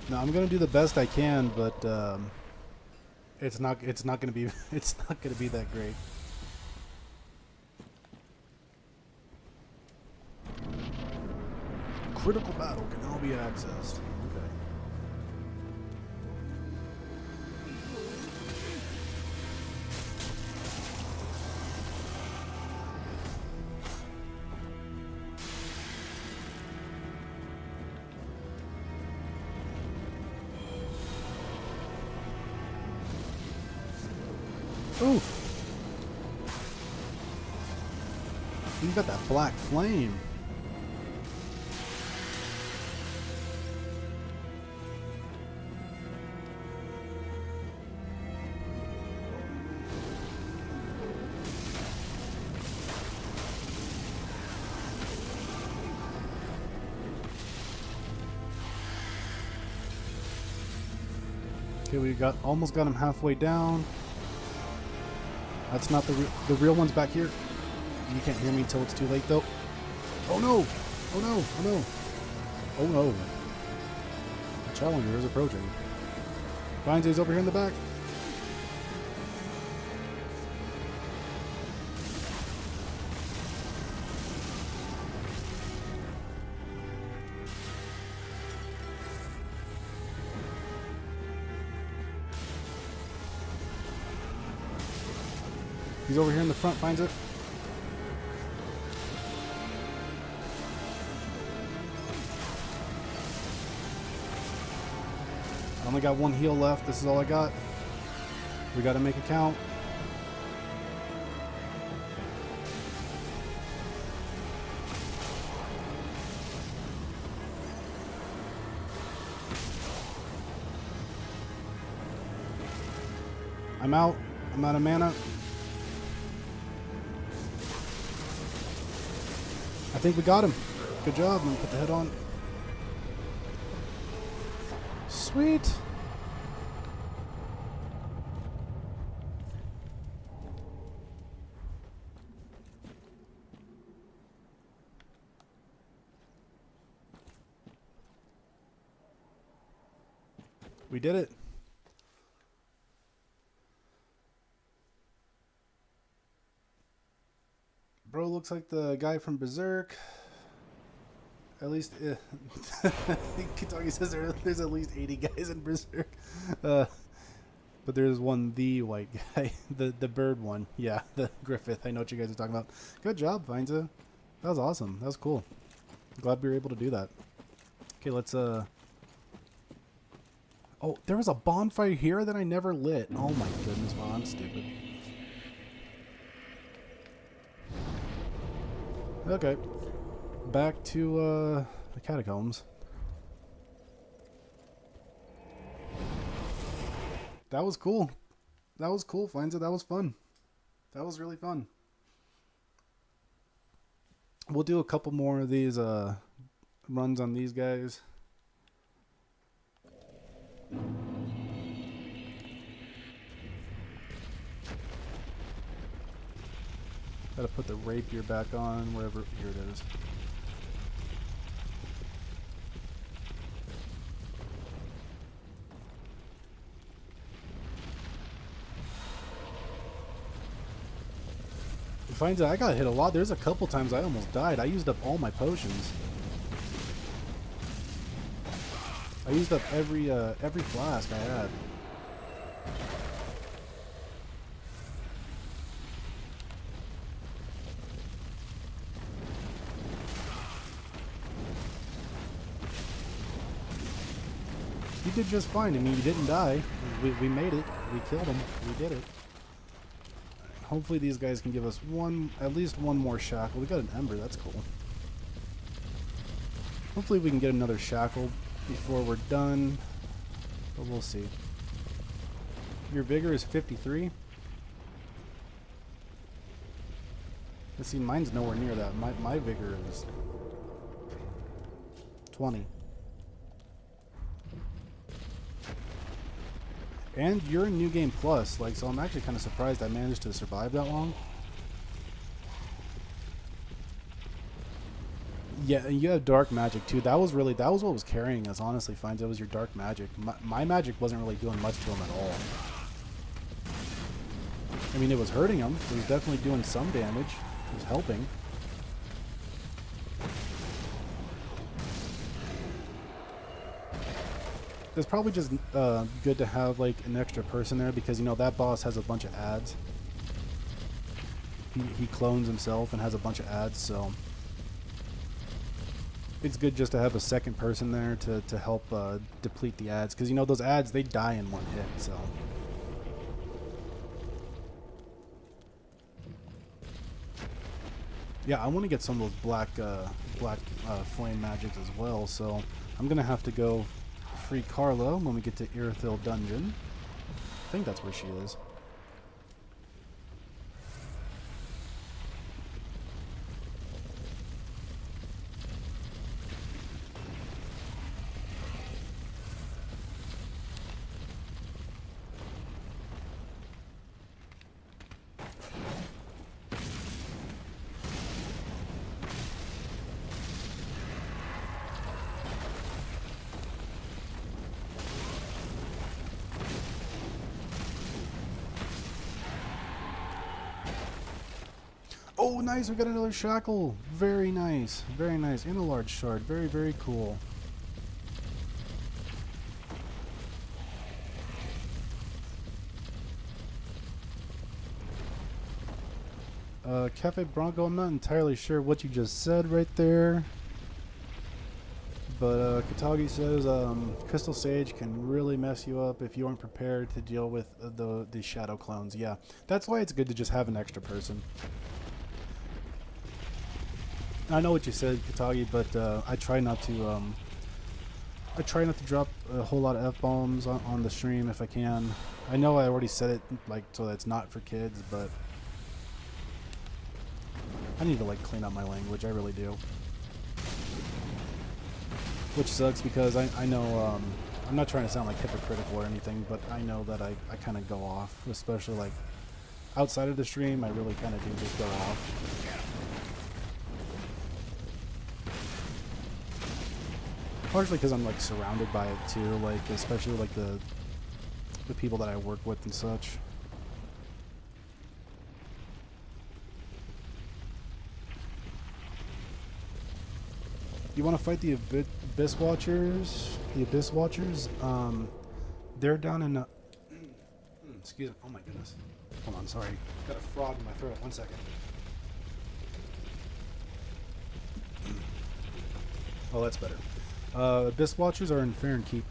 Now, I'm going to do the best I can, but... It's not gonna be that great. Critical battle can now be accessed. Okay. Oof. You got that black flame. Okay, we almost got him halfway down. That's not the real one's back here. You can't hear me until it's too late, though. Oh no! Oh no! Oh no! Oh no! The challenger is approaching. Finds he's over here in the back. He's over here in the front, finds it. I only got one heal left. This is all I got. We got to make it count. I'm out. I'm out of mana. I think we got him. Good job. Let me put the head on. Sweet. We did it. Bro looks like the guy from Berserk. At least, Kitagi says there's at least 80 guys in Berserk. But there's one, the white guy, the bird one. Yeah, the Griffith. I know what you guys are talking about. Good job, Finza. That was awesome. That was cool. Glad we were able to do that. Okay, let's Oh, there was a bonfire here that I never lit. Oh my goodness, wow, I'm stupid. Okay. Back to the catacombs. That was cool. That was cool, Finza. That was fun. That was really fun. We'll do a couple more of these runs on these guys. Gotta put the rapier back on wherever. Here it is. It finds out I got hit a lot. There's a couple times I almost died. I used up all my potions. I used up every flask I had. You did just fine. I mean, you didn't die. We made it. We killed him. We did it. Hopefully these guys can give us at least one more shackle. We got an ember. That's cool. Hopefully we can get another shackle before we're done. But we'll see. Your vigor is 53. Let's see, mine's nowhere near that. My vigor is 20. And you're in New Game Plus, like, so I'm actually kind of surprised I managed to survive that long. Yeah, and you have dark magic too. That was what was carrying us, honestly, Finds. It was your dark magic. My magic wasn't really doing much to him at all. I mean, it was hurting him. It was definitely doing some damage. It was helping. It's probably just good to have like an extra person there because, you know, that boss has a bunch of ads. He clones himself and has a bunch of ads, so it's good just to have a second person there to help deplete the ads, because, you know, those ads, they die in one hit. So yeah, I want to get some of those black flame magics as well, so I'm gonna have to go free Carla when we get to Irithyll Dungeon. I think that's where she is. Oh, nice. We got another shackle. Very nice. Very nice. And a large shard. Very, very cool. Cafe Bronco, I'm not entirely sure what you just said right there. But Katagi says Crystal Sage can really mess you up if you aren't prepared to deal with the shadow clones. Yeah, that's why it's good to just have an extra person. I know what you said, Katagi, but I try not to drop a whole lot of F-bombs on the stream if I can. I know I already said it like so that it's not for kids, but I need to like clean up my language. I really do. Which sucks because I know, I'm not trying to sound like hypocritical or anything, but I know that I kind of go off, especially like outside of the stream, I really kind of do just go off. Partially because I'm like surrounded by it too, like especially like the people that I work with and such. You want to fight the Abyss Watchers? The Abyss Watchers? They're down in... excuse me. Oh my goodness. Hold on, sorry. Got a frog in my throat. 1 second. Oh, that's better. Abyss Watchers are in Farron Keep.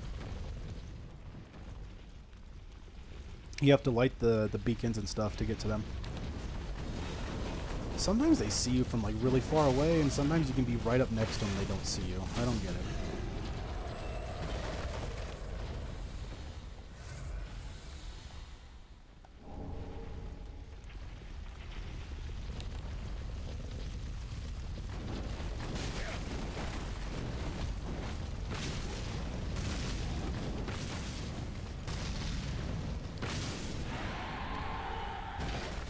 You have to light the beacons and stuff to get to them. Sometimes they see you from like really far away, and sometimes you can be right up next to them and they don't see you. I don't get it.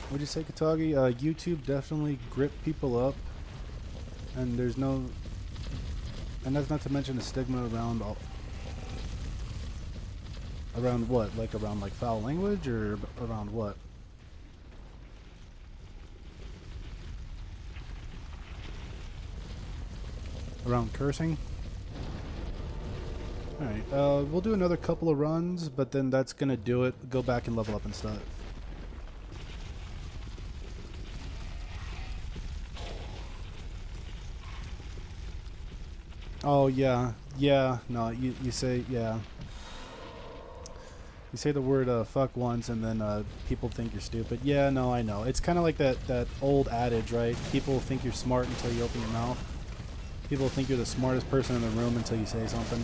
What'd you say, Katagi? YouTube definitely grip people up, and there's no, and that's not to mention the stigma around around what? Like around like foul language, or around what? Around cursing? Alright, we'll do another couple of runs, but then that's gonna do it. Go back and level up and stuff. Oh yeah, yeah. No, you say yeah. You say the word fuck once, and then people think you're stupid. Yeah, no, I know. It's kind of like that old adage, right? People think you're smart until you open your mouth. People think you're the smartest person in the room until you say something.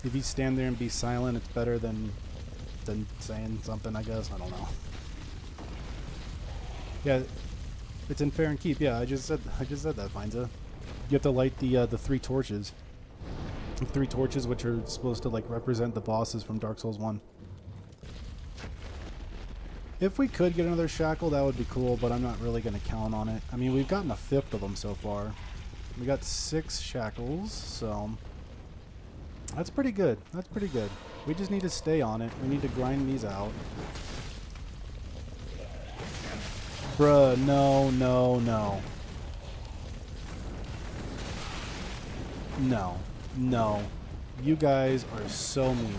If you stand there and be silent, it's better than saying something, I guess. I don't know. Yeah. It's in Farron Keep. Yeah, I just said that, Finza. You have to light the 3 torches. The 3 torches, which are supposed to like represent the bosses from Dark Souls 1. If we could get another shackle, that would be cool, but I'm not really going to count on it. I mean, we've gotten a 5th of them so far. We got 6 shackles, so that's pretty good. That's pretty good. We just need to stay on it. We need to grind these out. Bruh, no, no, no. No, no. You guys are so mean.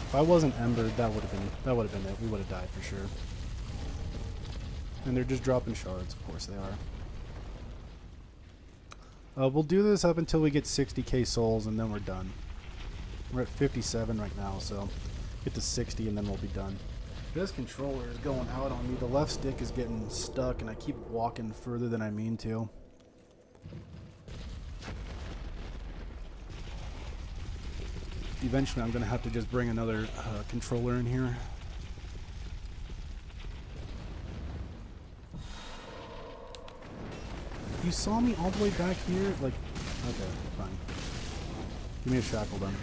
If I wasn't embered, that would have been it. We would have died for sure. And they're just dropping shards, of course they are. We'll do this up until we get 60k souls, and then we're done. We're at 57 right now, so get to 60 and then we'll be done. This controller is going out on me. The left stick is getting stuck and I keep walking further than I mean to. Eventually I'm going to have to just bring another controller in here. You saw me all the way back here? Like, okay, fine. Give me a shackle then.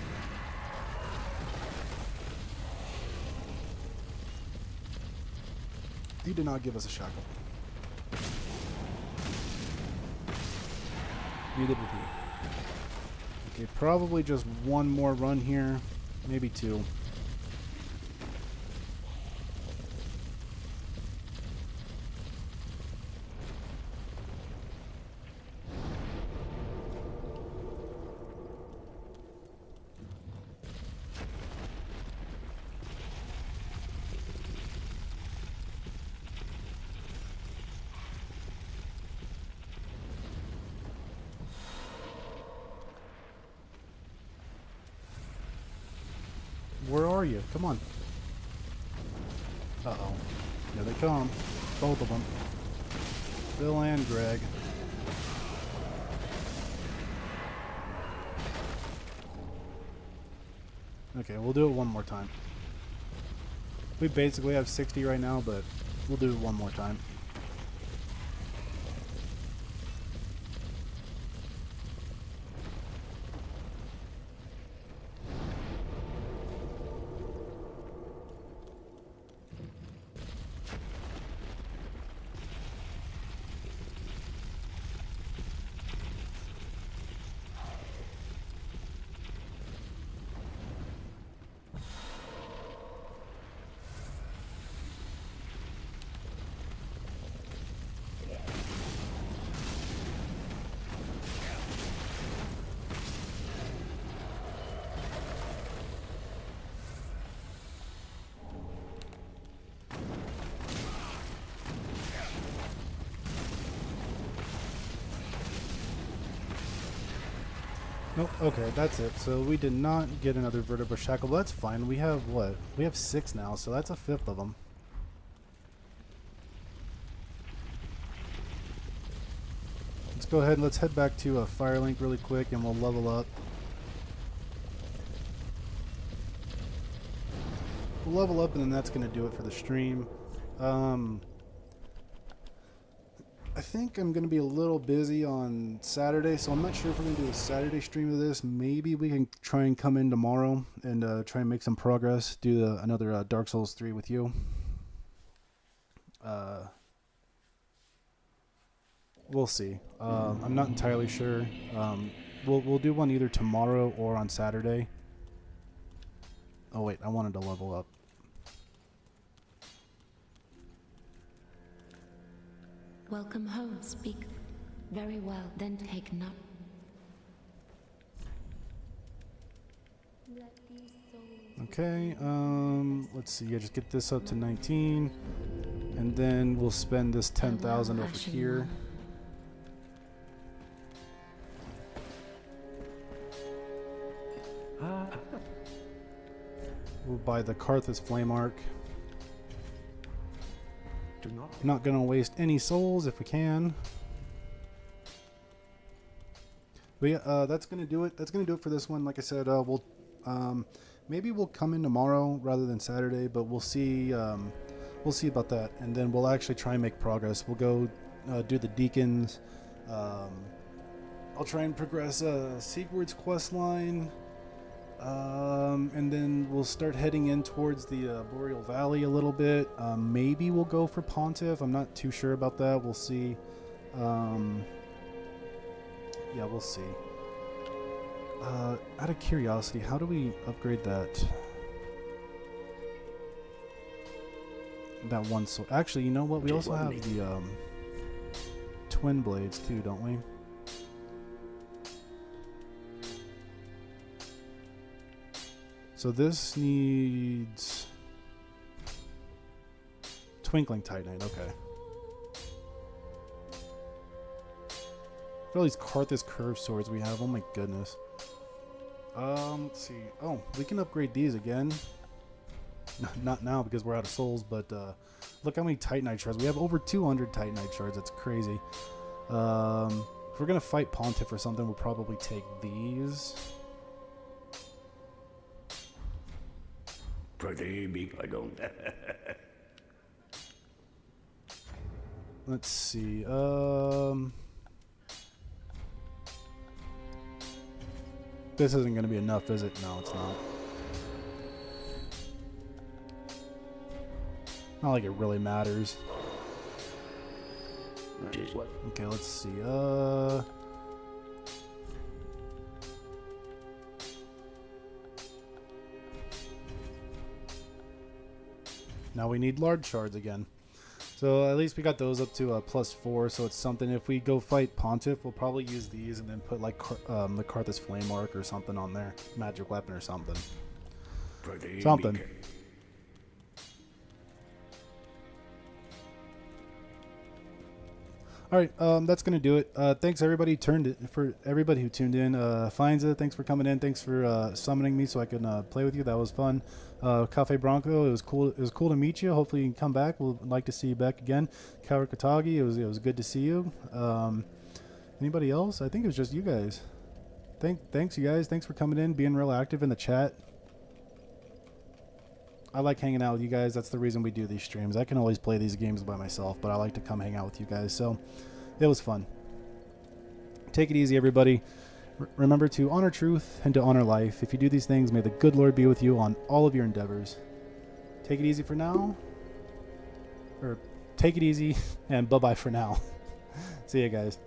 He did not give us a shackle. Neither did he. Okay, probably just one more run here, maybe two. Where are you? Come on. Uh-oh. Here they come. Both of them. Phil and Greg. Okay, we'll do it one more time. We basically have 60 right now, but we'll do it one more time. Nope, okay, that's it. So we did not get another Vertebra Shackle. That's fine. We have what? We have 6 now, so that's a 5th of them. Let's go ahead and let's head back to Firelink really quick and we'll level up. We'll level up and then that's going to do it for the stream. I think I'm going to be a little busy on Saturday, so I'm not sure if we're going to do a Saturday stream of this. Maybe we can try and come in tomorrow and try and make some progress, do another Dark Souls 3 with you. We'll see. I'm not entirely sure. We'll do one either tomorrow or on Saturday. Oh wait, I wanted to level up. Welcome home, speak. Very well, then take none. Okay, let's see. Just get this up to 19, and then we'll spend this 10,000 over here. We'll buy the Carthus Flame Arc. Not gonna waste any souls if we can. But yeah, that's gonna do it. That's gonna do it for this one. Like I said, we'll maybe we'll come in tomorrow rather than Saturday, but we'll see. We'll see about that, and then we'll actually try and make progress. We'll go do the deacons. I'll try and progress Sigurd's quest line. And then we'll start heading in towards the Boreal Valley a little bit. Maybe we'll go for Pontiff. I'm not too sure about that. We'll see. Yeah, we'll see. Out of curiosity, how do we upgrade that? That one sword. Actually, you know what? We also have the twin blades too, don't we? So this needs Twinkling Titanite, okay. For all these Carthus curved swords we have, oh my goodness. Let's see. Oh, we can upgrade these again. Not now because we're out of souls, but look how many Titanite shards. We have over 200 Titanite shards, that's crazy. If we're gonna fight Pontiff or something, we'll probably take these. Pretty big, I don't. Let's see. This isn't going to be enough, is it? No, it's not. Not like it really matters. Okay, let's see. Now we need large shards again. So at least we got those up to +4, so it's something. If we go fight Pontiff, we'll probably use these and then put like the Carthus Flame Arc or something on there. Magic weapon or something. Something. Alright, that's going to do it. Thanks everybody for everybody who tuned in. Finza, thanks for coming in. Thanks for summoning me so I can play with you. That was fun. Cafe Bronco, it was cool. It was cool to meet you. Hopefully you can come back. We'll like to see you back again. Karakatagi, it was good to see you. Anybody else? I think it was just you guys. Thanks you guys. Thanks for coming in, being real active in the chat. I like hanging out with you guys. That's the reason we do these streams. I can always play these games by myself, but I like to come hang out with you guys. So it was fun. Take it easy, everybody. Remember to honor truth and to honor life. If you do these things, may the good Lord be with you on all of your endeavors. Take it easy for now. Or take it easy and bye-bye for now. See you guys.